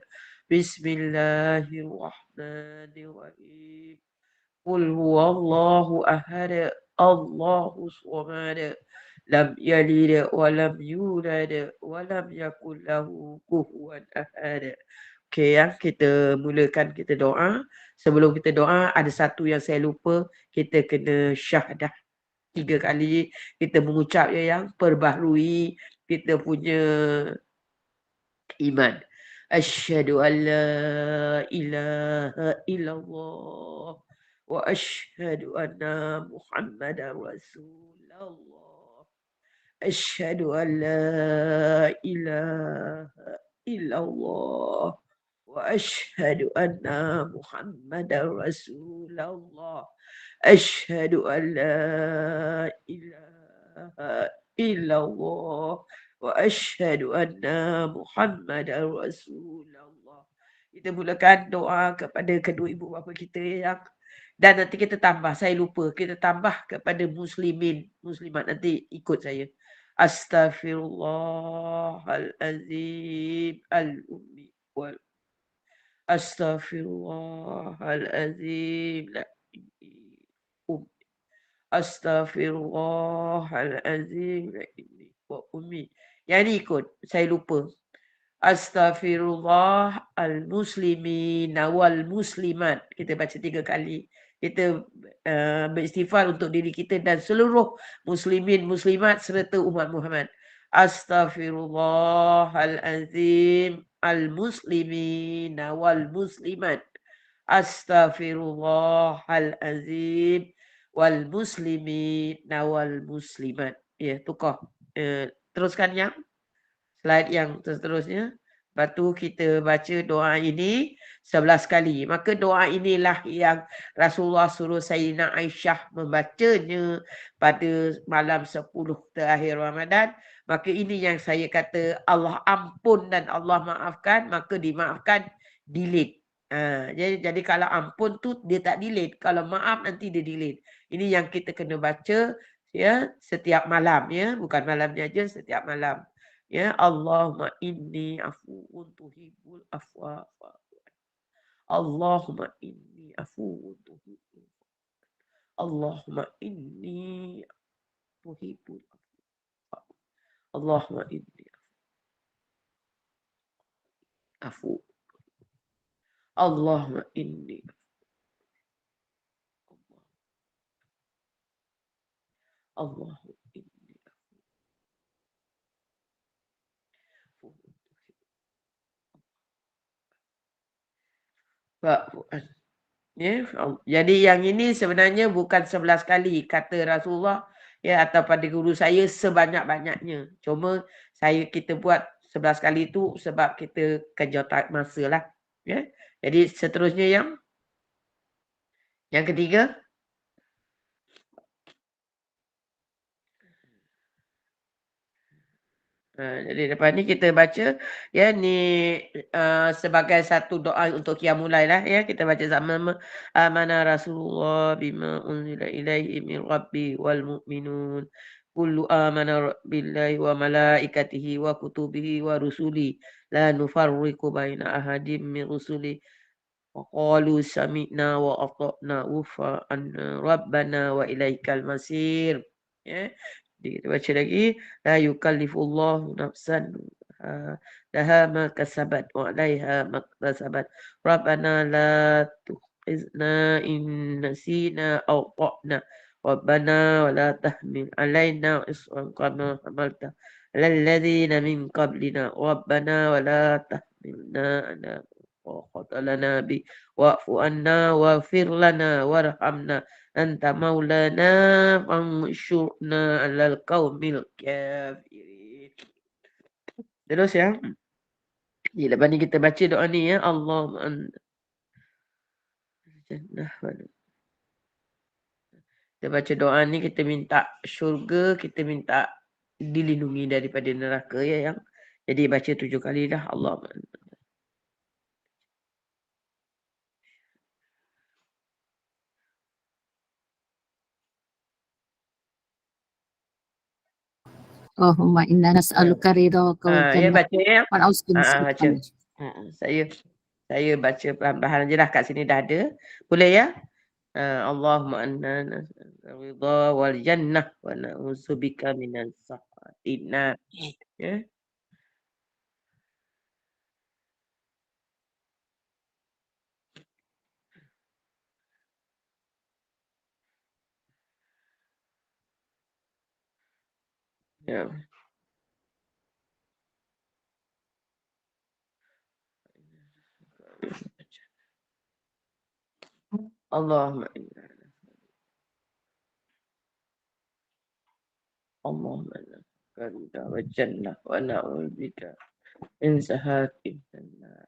Bismillahirrahmanirrahim. Qul huwallahu ahad. Allahus samad. lam yalid wa lam yulad wa lam yakul lahu kufuwan ahad. Okey ya, kita mulakan kita doa. Sebelum kita doa, ada satu yang saya lupa, kita kena syahadah 3 kali. Kita mengucap yang perbaharui kita punya iman. Asyhadu an la ilaha illallah wa asyhadu anna Muhammadar Rasulullah. Asyhadu an la ilaha illallah wa asyhadu anna Muhammadar Rasulullah. Asyhadu an la ilaha illallah wa asyhadu anna Muhammadar Rasulullah. Kita mulakan doa kepada kedua ibu bapa kita yang, dan nanti kita tambah, saya lupa, kita tambah kepada muslimin, muslimat, nanti ikut saya. Astaghfirullahalazim al-ummi wal Astaghfirullahalazim la ummi. Astaghfirullahalazim la inni wa ummi. Yang ni ikut, saya lupa. Astaghfirullah al-muslimin wal muslimat. Kita baca 3 kali. Kita beristighfar untuk diri kita dan seluruh muslimin, muslimat serta umat Muhammad. Astaghfirullahalazim al-muslimin wal muslimat. Astaghfirullahalazim wal muslimin wal muslimat. Ya, tukar. Teruskan yang slide yang seterusnya. Lepas tu kita baca doa ini 11 kali. Maka doa inilah yang Rasulullah suruh Sayyidina Aisyah membacanya pada malam 10 terakhir Ramadan. Maka ini yang saya kata, Allah ampun dan Allah maafkan, maka dimaafkan, delete. Jadi kalau ampun tu dia tak delete. Kalau maaf nanti dia delete. Ini yang kita kena baca ya setiap malam ya. Bukan malamnya aja, setiap malam. Ya, Allahumma inni afuwun tuhibbul afwa. Allahumma inni afuwun tuhibbul Allahumma inni tuhibbul afwa. Allahumma inni afu. Allahumma inni Allahumma inni Ya, jadi yang ini sebenarnya bukan 11 kali kata Rasulullah ya atau pada guru saya sebanyak-banyaknya. Cuma kita buat 11 kali itu sebab kita kerja masa lah. Ya. Jadi seterusnya yang ketiga. Jadi lepas ni kita baca ya ni sebagai satu doa untuk qiyamul lail lah ya, kita baca sama-sama. Amana Rasulullah bima unzila ilaihi min rabbi wal mu'minun kullu amana billahi wa malaikatihi wa kutubihi wa rusuli la nufarriqu baina ahadin min rusuli wa qalu sami'na wa ata'na ghufrana rabbana wa ilaikal masir. Ya. Kita baca lagi. La yukallifullahu nafsan laha ma kasabat wa 'alaiha ma kasabat. Rabbana la tukhizna in nasina aw ta'na. Rabbana wa la tahmil 'alaina isran kama hamalta 'alal ladzina min qablina. Rabbana wa la tahmilna 'ala ma taqata lana bi wa'fu 'anna waghfir lana warhamna anta maulana fansurna 'alal qaumil kafirin. Terus ya. Jadi lepas ni kita baca doa ni ya. Allahumma anta jannah wa kita baca doa ni, kita minta syurga, kita minta dilindungi daripada neraka ya yang. Jadi baca 7 kali dah. Allahumma anta. Allahumma inna nas'aluka ridhaka wal Ya jannah baca ya. wa na'udzubika Baca. Saya baca perlahan-lahan je lah, kat sini dah ada. Boleh ya? Allahumma anna ridha wal jannah wa na'udzubika minas sakhatin nar. Ya. Ya. Allahumma inna Allahumma inna ridha wal jannah wa na'udzubika min sakhatin nar.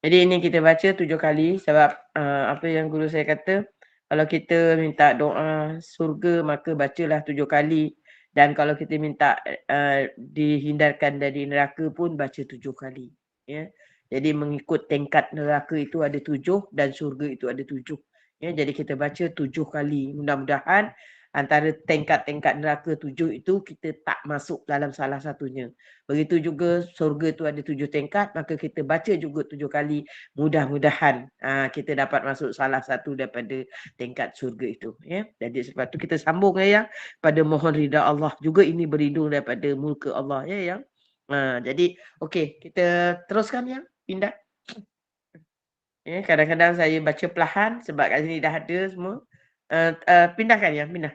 Jadi ini kita baca 7 kali sebab apa yang guru saya kata, kalau kita minta doa surga maka bacalah 7 kali, dan kalau kita minta dihindarkan dari neraka pun baca 7 kali. Ya. Jadi mengikut tingkat neraka itu ada 7 dan surga itu ada 7. Ya, jadi kita baca 7 kali. Mudah-mudahan antara tingkat-tingkat neraka 7 itu kita tak masuk dalam salah satunya. Begitu juga surga itu ada 7 tingkat, maka kita baca juga 7 kali. Mudah-mudahan kita dapat masuk salah satu daripada tingkat surga itu. Ya. Jadi sebab itu kita sambung ya, pada mohon ridha Allah. Juga ini berlindung daripada murka Allah ya yang. Jadi okey, kita teruskan ya, pindah. Ya, kadang-kadang saya baca perlahan sebab kat sini dah ada semua. Pindahkan ya, pindah.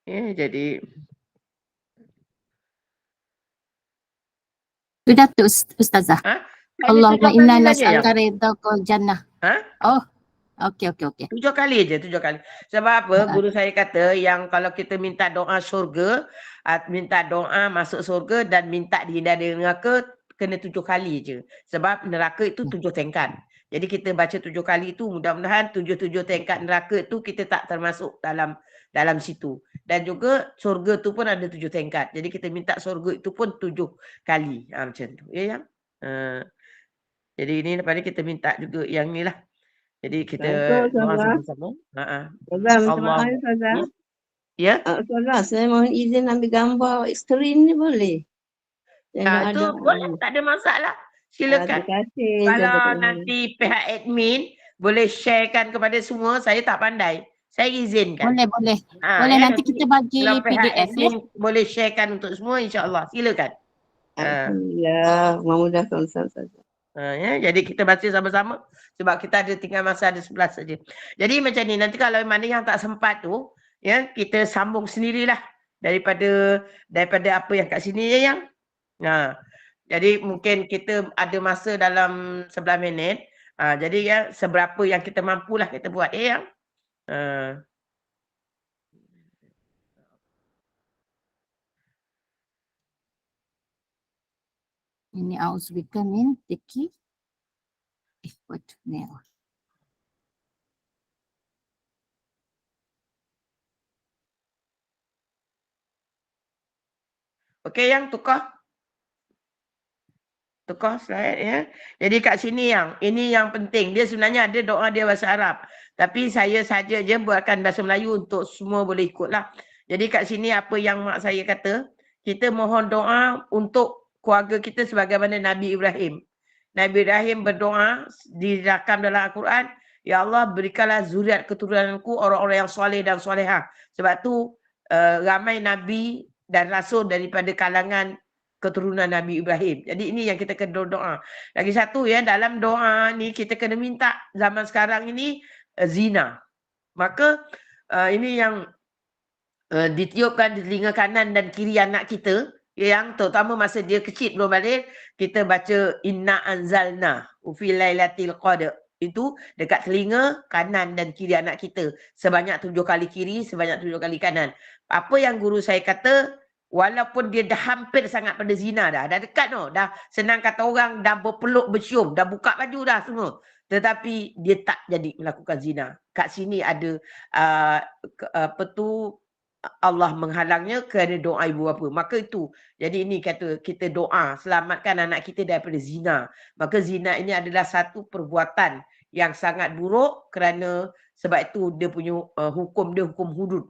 Ya, jadi Sudah tu Ustazah. Allahumma inna nas'aluka ridha wal jannah. Oh, okey. 7 kali je, 7 kali. Sebab apa? Guru saya kata yang kalau kita minta doa syurga, minta doa masuk syurga dan minta dihindari dari neraka, kena 7 kali je. Sebab neraka itu 7 tingkat. Jadi kita baca 7 kali itu, mudah-mudahan 7 tingkat neraka itu kita tak termasuk dalam situ. Dan juga syurga tu pun ada 7 tingkat. Jadi kita minta syurga itu pun 7 kali. Macam tu. Ya, yang? Jadi ini lepas ni kita minta juga yang ni lah. Jadi kita doa sama-sama. Allah. Ya? Ustazah, saya mohon izin ambil gambar skrin ni boleh? Itu boleh, tak ada masalah. Silakan. Kalau nanti pihak admin boleh sharekan kepada semua, saya tak pandai. Saya izinkan. Boleh. Boleh nanti kita bagi kalau PDF ya. Boleh sharekan untuk semua, insya-Allah. Silakan. Alhamdulillah, memudahkan Ustazah. Ya, jadi kita baca sama-sama sebab kita ada tinggal masa ada 11 saja. Jadi macam ni, nanti kalau mana yang tak sempat tu, ya kita sambung sendirilah daripada apa yang kat sini ya yang. Jadi mungkin kita ada masa dalam 11 minit. Jadi ya seberapa yang kita mampulah kita buat ya yang. Ini auzubillahi min dzikri ihwatnil. Okey yang tukar slide ya. Jadi kat sini yang ini yang penting. Dia sebenarnya ada doa dia bahasa Arab. Tapi saya saja je buatkan bahasa Melayu untuk semua boleh ikutlah. Jadi kat sini apa yang mak saya kata, kita mohon doa untuk keluarga kita sebagaimana Nabi Ibrahim. Nabi Ibrahim berdoa dirakam dalam Al-Quran, ya Allah berikanlah zuriat keturunanku orang-orang yang soleh dan solehah. Sebab tu ramai nabi dan rasul daripada kalangan keturunan Nabi Ibrahim. Jadi ini yang kita kena doa. Lagi satu ya, dalam doa ni kita kena minta zaman sekarang ini zina. Maka ini yang ditiupkan di telinga kanan dan kiri anak kita, yang terutama masa dia kecil belum balik, kita baca inna anzalna fi lailatul qadr. Itu dekat telinga kanan dan kiri anak kita. Sebanyak 7 kali kiri, sebanyak 7 kali kanan. Apa yang guru saya kata, walaupun dia dah hampir sangat pada zina dah dekat no, dah senang kata orang, dah berpeluk bercium, dah buka baju dah semua. Tetapi dia tak jadi melakukan zina. Kat sini ada Allah menghalangnya kerana doa ibu bapa. Maka itu, jadi ini kata kita doa selamatkan anak kita daripada zina. Maka zina ini adalah satu perbuatan yang sangat buruk kerana sebab itu dia punya hukum dia hukum hudud.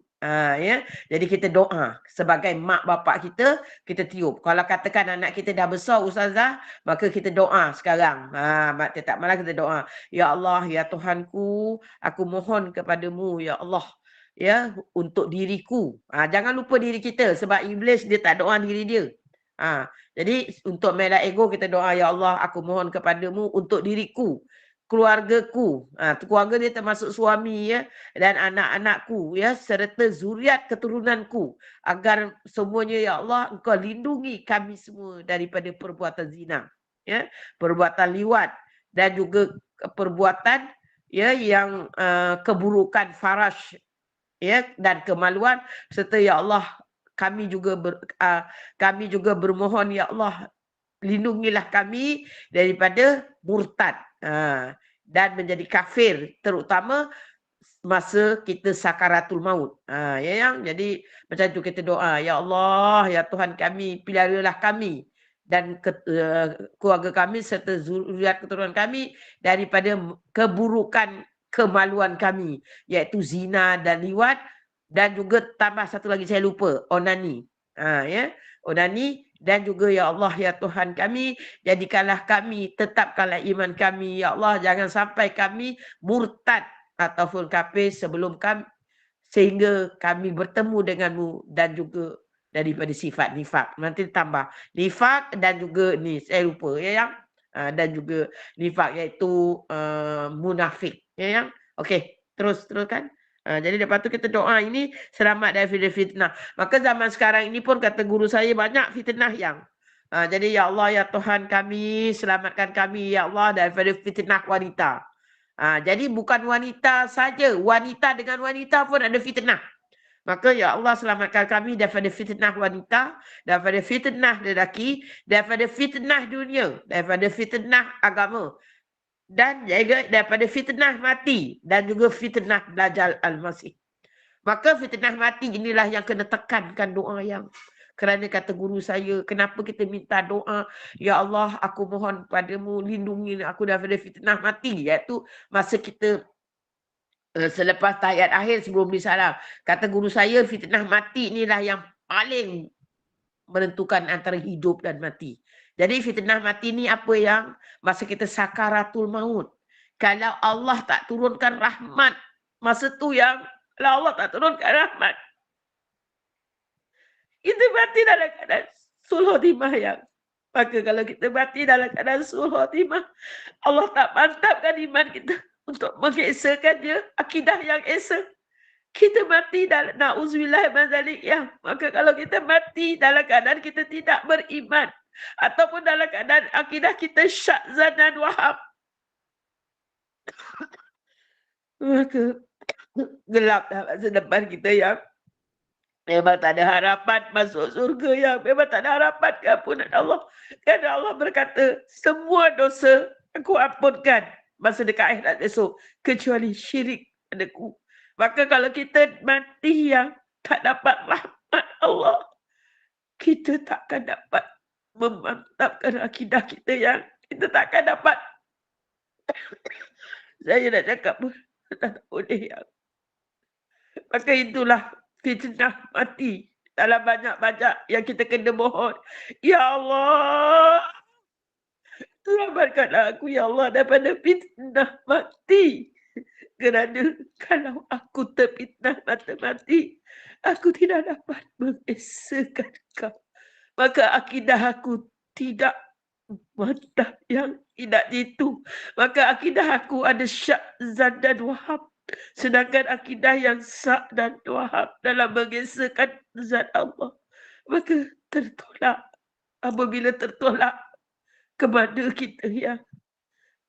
Ya. Jadi kita doa sebagai mak bapak kita tiup. Kalau katakan anak kita dah besar Ustazah, maka kita doa sekarang. Mak tak malah kita doa. Ya Allah, ya Tuhanku, aku mohon kepadamu ya Allah. ya untuk diriku. Jangan lupa diri kita sebab iblis dia tak doa diri dia. Jadi untuk melak ego kita doa, ya Allah aku mohon kepadamu untuk diriku, keluargaku. Keluarga dia termasuk suami ya dan anak-anakku ya serta zuriat keturunanku, agar semuanya ya Allah engkau lindungi kami semua daripada perbuatan zina, ya, perbuatan liwat dan juga perbuatan ya yang keburukan farash ya dan kemaluan, serta ya Allah kami juga bermohon ya Allah lindungilah kami daripada murtad dan menjadi kafir, terutama masa kita sakaratul maut. Ya yang jadi macam tu kita doa, ya Allah ya Tuhan kami, peliharalah kami dan keluarga kami serta zuriat keturunan kami daripada keburukan kemaluan kami, iaitu zina dan liwat, dan juga tambah satu lagi saya lupa, onani. Ya, onani. Dan juga ya Allah ya Tuhan kami, jadikanlah kami, tetapkanlah iman kami ya Allah, jangan sampai kami murtad ataupun kafir sebelum kami, sehingga kami bertemu denganmu, dan juga daripada sifat nifak. Nanti tambah nifak dan juga ni saya lupa ya yang dan juga nifak iaitu munafik ya yang. Okey, teruskan. Jadi lepas tu kita doa ini selamat daripada fitnah. Maka zaman sekarang ini pun kata guru saya banyak fitnah yang. Jadi ya Allah ya Tuhan kami, selamatkan kami ya Allah daripada fitnah wanita. Jadi bukan wanita saja, wanita dengan wanita pun ada fitnah. Maka ya Allah selamatkan kami daripada fitnah wanita, daripada fitnah lelaki, daripada fitnah dunia, daripada fitnah agama, dan juga daripada fitnah mati, dan juga fitnah Dajjal Al-Masih. Maka fitnah mati inilah yang kena tekankan doa yang. Kerana kata guru saya, kenapa kita minta doa, ya Allah aku mohon padamu lindungi aku daripada fitnah mati, iaitu masa kita selepas tahiyat akhir sebelum disalam. Kata guru saya, fitnah mati inilah yang paling menentukan antara hidup dan mati. Jadi fitnah mati ni apa yang masa kita sakaratul maut. Kalau Allah tak turunkan rahmat, masa tu yang kalau Allah tak turunkan rahmat, kita mati dalam keadaan sulh khotimah yang. Maka kalau kita mati dalam keadaan sulh khotimah, Allah tak mantapkan iman kita untuk mengesakan dia, akidah yang esa. Kita mati dalam na'udzubillah min zalik ya. Maka kalau kita mati dalam keadaan kita tidak beriman, ataupun dalam keadaan akidah kita syak, zan dan waham, maka gelap masa depan kita yang memang tak ada harapan masuk surga yang, memang tak ada harapan keampunan Allah. Kerana Allah berkata, semua dosa aku ampunkan masa dekat akhirat esok, kecuali syirik padaku. Maka kalau kita mati yang tak dapat rahmat Allah, kita takkan dapat memantapkan akidah kita yang kita takkan dapat. Saya nak cakap pun tak boleh yang. Maka itulah fitnah mati. Dalam banyak-banyak yang kita kena mohon, ya Allah, selamatkanlah aku ya Allah daripada fitnah mati. Kerana kalau aku terfitnah mati, aku tidak dapat mengesakan kau. Maka akidah aku tidak mantap yang tidak itu. Maka akidah aku ada syak, zan dan wahab. Sedangkan akidah yang syak dan wahab dalam mengesakan zat Allah, maka tertolak. Apabila tertolak kepada kita yang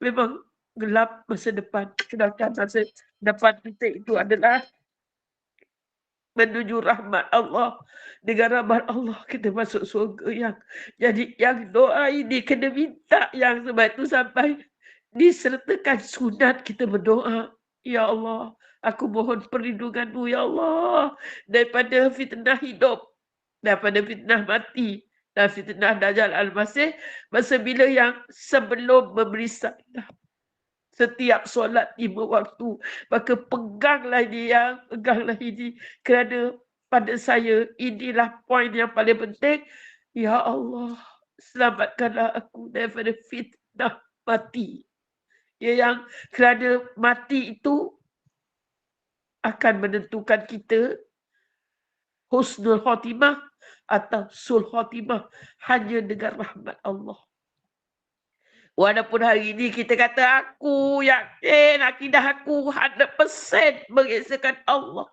memang gelap masa depan, sedangkan masa depan kita itu adalah menuju rahmat Allah. Dengan rahmat Allah kita masuk surga yang. Jadi yang doa ini kena minta yang, sebab itu sampai disertakan sunat kita berdoa, ya Allah aku mohon perlindunganmu ya Allah daripada fitnah hidup, daripada fitnah mati dan fitnah Dajjal Al-Masih. Masa bila yang sebelum memberi salam setiap solat 5 waktu, maka peganglah dia, peganglah ini. Kerana pada saya inilah poin yang paling penting. Ya Allah, selamatkanlah aku daripada fitnah mati. Ya yang kerana mati itu akan menentukan kita husnul khotimah atau sul khotimah hanya dengan rahmat Allah. Walaupun hari ini kita kata aku yakin akidah aku 100% mengesahkan Allah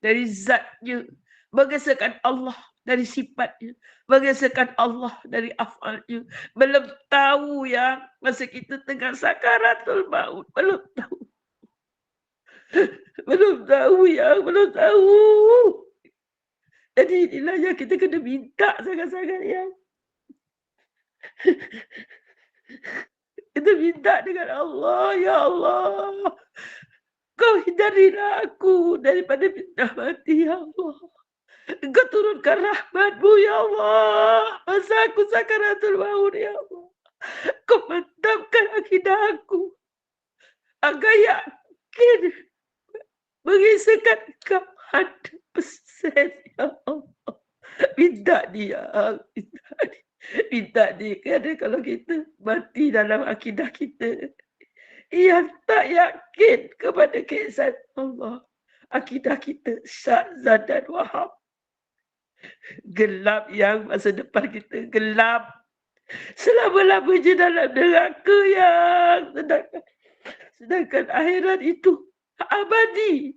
dari zatnya, mengesahkan Allah dari sifatnya, mengesahkan Allah dari af'alnya. Belum tahu ya, masa kita tengah sakaratul maut, belum tahu. Belum tahu ya, belum tahu. Jadi inilah yang kita kena minta sangat-sangat ya. Kita minta dengan Allah, ya Allah. Kau hindarilah aku daripada fitnah mati, ya Allah. Engkau turunkan rahmat-Mu, ya Allah. Masa aku sakaratul maut, ya Allah. Kau mantapkan akidah aku. Agar yakin mengisahkan kau 100%, ya Allah. Minta dia, minta dia. Kerana kalau kita mati dalam akidah kita yang tak yakin kepada keesaan Allah, akidah kita Syazan dan Wahab, gelap yang masa depan kita gelap selama-lamanya dalam neraka yang sedangkan akhirat itu abadi.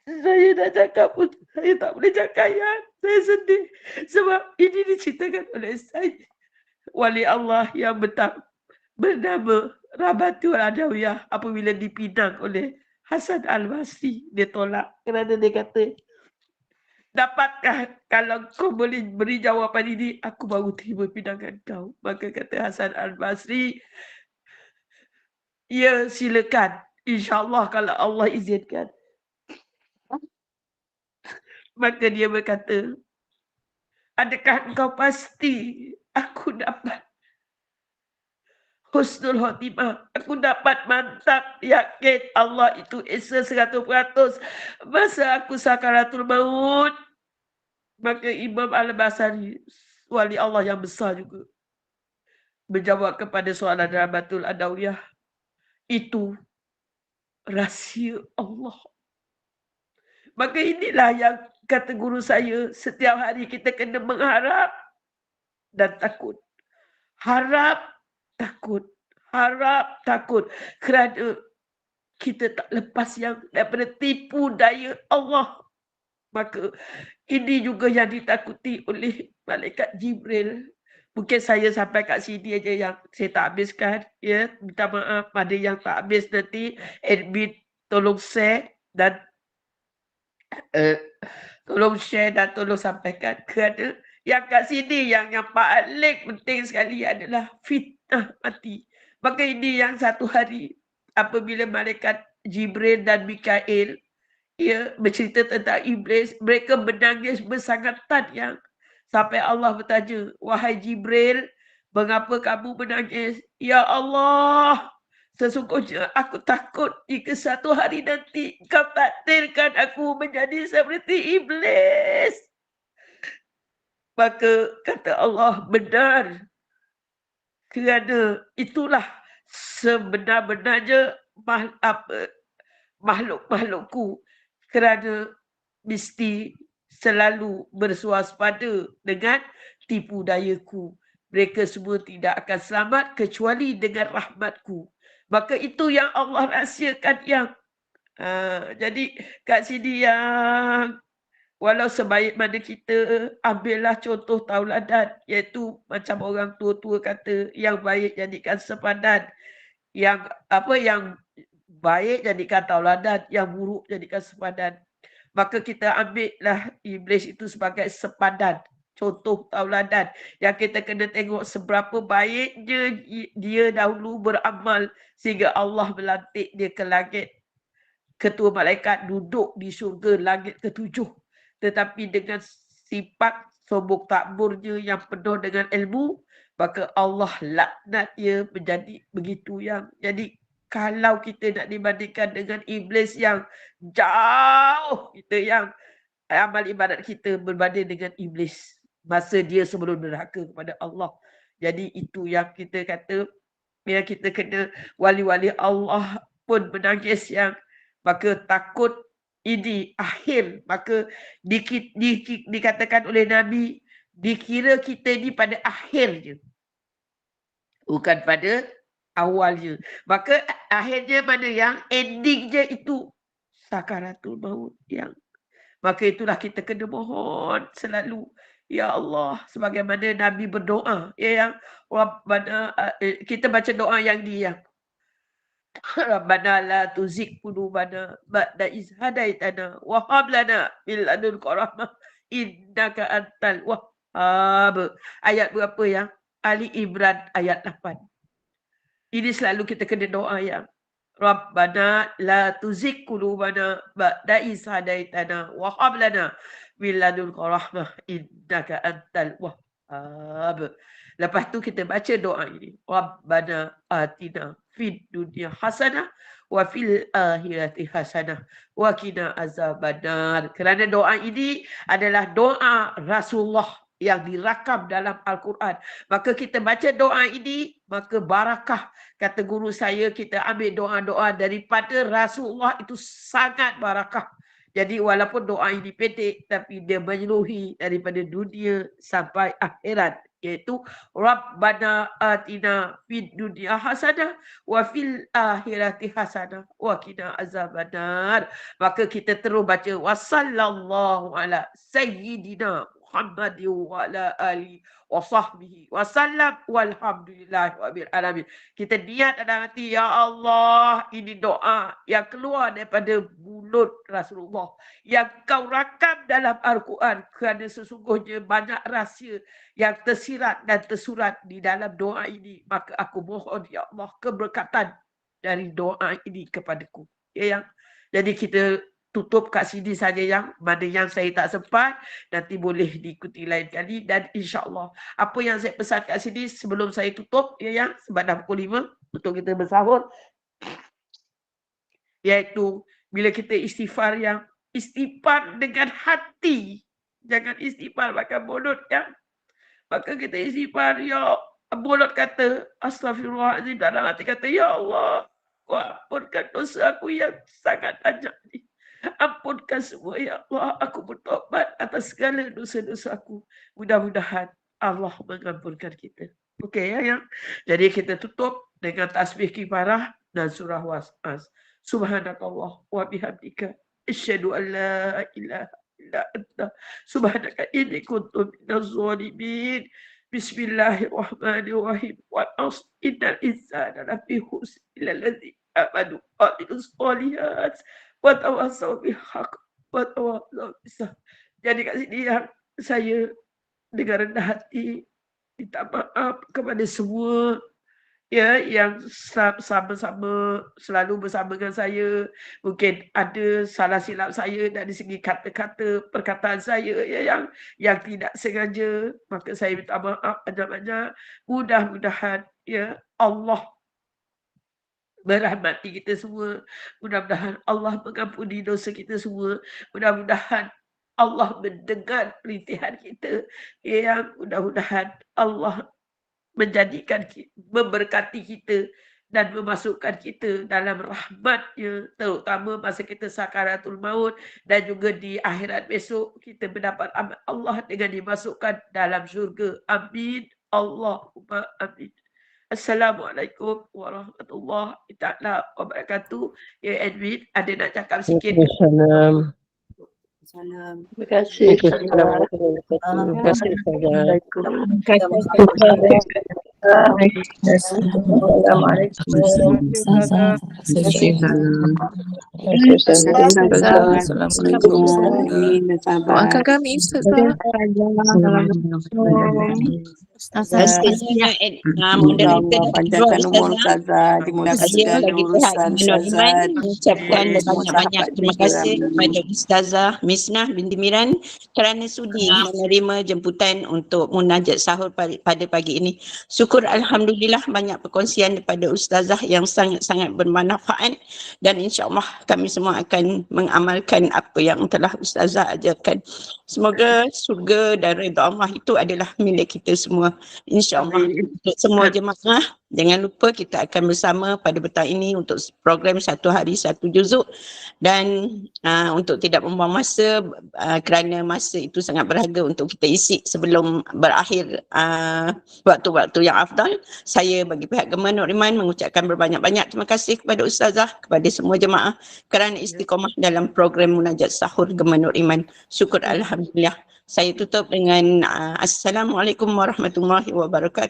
Saya dah cakap pun saya tak boleh cakap ya. Saya sedih sebab ini diceritakan oleh saya, wali Allah yang bernama Rabatul Adawiyah, apabila dipinang oleh Hasan Al-Basri. Dia tolak kerana dia kata, dapatkah kalau kau boleh beri jawapan ini, aku baru terima pinangan kau. Maka kata Hasan Al-Basri, ya silakan, insyaAllah kalau Allah izinkan. Maka dia berkata, adakah engkau pasti aku dapat husnul khotimah? Aku dapat mantap yakin Allah itu esa 100%. Masa aku sakaratul maut. Maka Imam Al-Basri, wali Allah yang besar juga, menjawab kepada soalan Rabatul Adawiyah, itu rahsia Allah. Maka inilah yang kata guru saya, setiap hari kita kena mengharap dan takut. Harap, takut. Harap, takut. Kerana kita tak lepas yang daripada tipu daya Allah. Maka ini juga yang ditakuti oleh malaikat Jibril. Mungkin saya sampai kat sini aja yang saya tak habiskan. Ya, minta maaf pada yang tak habis nanti. Admin tolong share dan tolong sampaikan. Kerana yang kat sini yang paling penting sekali adalah fitnah mati. Maka ini yang satu hari apabila malaikat Jibril dan Mikail bercerita tentang iblis, mereka menangis bersangatan yang sampai Allah bertanya, wahai Jibril, mengapa kamu menangis? Ya Allah, sesungguhnya aku takut jika satu hari nanti kau takdirkan aku menjadi seperti iblis. Maka kata Allah, benar. Kerana itulah sebenar-benarnya makhluk-makhlukku. Kerana mesti selalu bersuaspada dengan tipu dayaku. Mereka semua tidak akan selamat kecuali dengan rahmatku. Maka itu yang Allah rahsiakan yang. Jadi kat sini yang walau sebaik mana kita ambillah contoh tauladan, iaitu macam orang tua-tua kata, yang baik jadikan sepadan, yang baik jadikan tauladan, yang buruk jadikan sepadan. Maka kita ambillah iblis itu sebagai sepadan, contoh tauladan, yang kita kena tengok seberapa baiknya dia dahulu beramal sehingga Allah melantik dia ke langit. Ketua malaikat duduk di syurga langit ke-7. Tetapi dengan sifat sombong takburnya yang penuh dengan ilmu, maka Allah laknat dia menjadi begitu yang. Jadi kalau kita nak dibandingkan dengan iblis yang jauh, kita yang amal ibadat kita berbanding dengan iblis masa dia sebelum neraka kepada Allah. Jadi itu yang kita kata, ya, kita kena wali-wali Allah pun menangis yang maka takut ini akhir, maka dikatakan oleh Nabi, dikira kita ni pada akhir je, bukan pada awal je. Maka akhirnya mana yang ending je itu sakaratul maut yang maka itulah kita kena mohon selalu, ya Allah, sebagaimana Nabi berdoa, ya yang Rabbana, kita baca doa yang dia Rabbana la tuzigh qulubana ba'da idh hadaitana wa hab lana min ladunka rahmah innaka antal wahhab. Ayat berapa yang? Ali Imran ayat 8. Ini selalu kita kena doa yang Rabbana la tuzigh qulubana ba'da idh hadaitana wa hab lana min ladunka rahmah innaka antal wahhab. Lepas tu kita baca doa ini. Rabbana atina fid dunya hasanah wa fil akhirati hasanah wa qina azabannar. Kerana doa ini adalah doa Rasulullah yang dirakam dalam Al-Quran. Maka kita baca doa ini, maka barakah. Kata guru saya, kita ambil doa-doa daripada Rasulullah itu sangat barakah. Jadi walaupun doa ini pendek, tapi dia menyeluruhi daripada dunia sampai akhirat. Iaitu Rabbana atina fid dunya hasanah wa fil akhirati hasanah wa qina azabannar. Maka kita terus baca wa sallallahu ala sayyidina Muhammad wa ala alihi wa sahbihi wa sallam walhamdulillahi rabbil alamin. Kita niat dalam hati, ya Allah, ini doa yang keluar daripada mulut Rasulullah yang kau rakam dalam Al-Quran, kerana sesungguhnya banyak rahsia yang tersirat dan tersurat di dalam doa ini. Maka aku mohon, ya Allah, keberkatan dari doa ini kepadaku. Ya, yang jadi kita tutup kat sini saja yang mana yang saya tak sempat, nanti boleh diikuti lain kali. Dan insya-Allah apa yang saya pesan kat sini sebelum saya tutup, ya yang sebab dah pukul 5 untuk kita bersahur, iaitu bila kita istighfar, yang istighfar dengan hati, jangan istighfar pakai mulut ya. Maka kita istighfar, ya mulut kata astagfirullahaladzim, dalam hati kata, ya Allah, ampunkan dosa aku yang sangat banyak ni. Ampunkan semua, ya Allah, aku bertobat atas segala dosa-dosa aku. Mudah-mudahan Allah mengampunkan kita. Okey ya, yang. Jadi kita tutup dengan tasbih kifarah dan surah Was-Was. Subhanakallah wa bihamdika asyhadu an la ilaha illa anta subhanaka inni kuntu minaz zalimin. Bismillahirrahmanirrahim. Wal 'asr innal insana lafi khusr illa alladziina amanu wa 'amilus shalihat wa tawassaw bil haqq wa tawassaw bis sabr. Jadi kat sini yang saya dengan rendah hati minta maaf kepada semua ya yang sama-sama selalu bersama dengan saya. Mungkin ada salah silap saya dari segi kata-kata perkataan saya ya yang tidak sengaja, maka saya minta maaf banyak-banyak. Mudah-mudahan ya Allah merahmati kita semua. Mudah-mudahan Allah mengampuni dosa kita semua. Mudah-mudahan Allah mendengar perintihan kita. Ya, mudah-mudahan Allah menjadikan, memberkati kita dan memasukkan kita dalam rahmat-Nya, terutama masa kita sakaratul maut dan juga di akhirat besok kita mendapat rahmat Allah dengan dimasukkan dalam syurga. Amin. Allahumma amin. Assalamualaikum warahmatullahi taala wabarakatuh. Ya Edwin, ada nak cakap sikit? Waalaikumsalam. Salam. Terima kasih. Doakan kami Ustazah. Panjangkan umur Ustazah, dimudahkan segala urusan Ustazah. Ucapkan banyak-banyak terima kasih kepada Ustazah Misnah binti Miran kerana sudi menerima jemputan untuk munajat sahur pada pagi ini. Syukur alhamdulillah banyak perkongsian daripada Ustazah yang sangat-sangat bermanfaat, dan insya-Allah kami semua akan mengamalkan apa yang telah Ustazah ajarkan. Semoga surga dan redha Allah itu adalah milik kita semua. InsyaAllah untuk semua jemaah, jangan lupa kita akan bersama pada petang ini untuk program 1 hari 1 juzuk. Dan untuk tidak membuang masa, kerana masa itu sangat berharga untuk kita isi sebelum berakhir waktu-waktu yang afdal, saya bagi pihak Gema Nur Iman mengucapkan berbanyak-banyak terima kasih kepada Ustazah, kepada semua jemaah kerana istiqamah dalam program Munajat Sahur Gema Nur Iman. Syukur Alhamdulillah. Saya tutup dengan Assalamualaikum warahmatullahi wabarakatuh.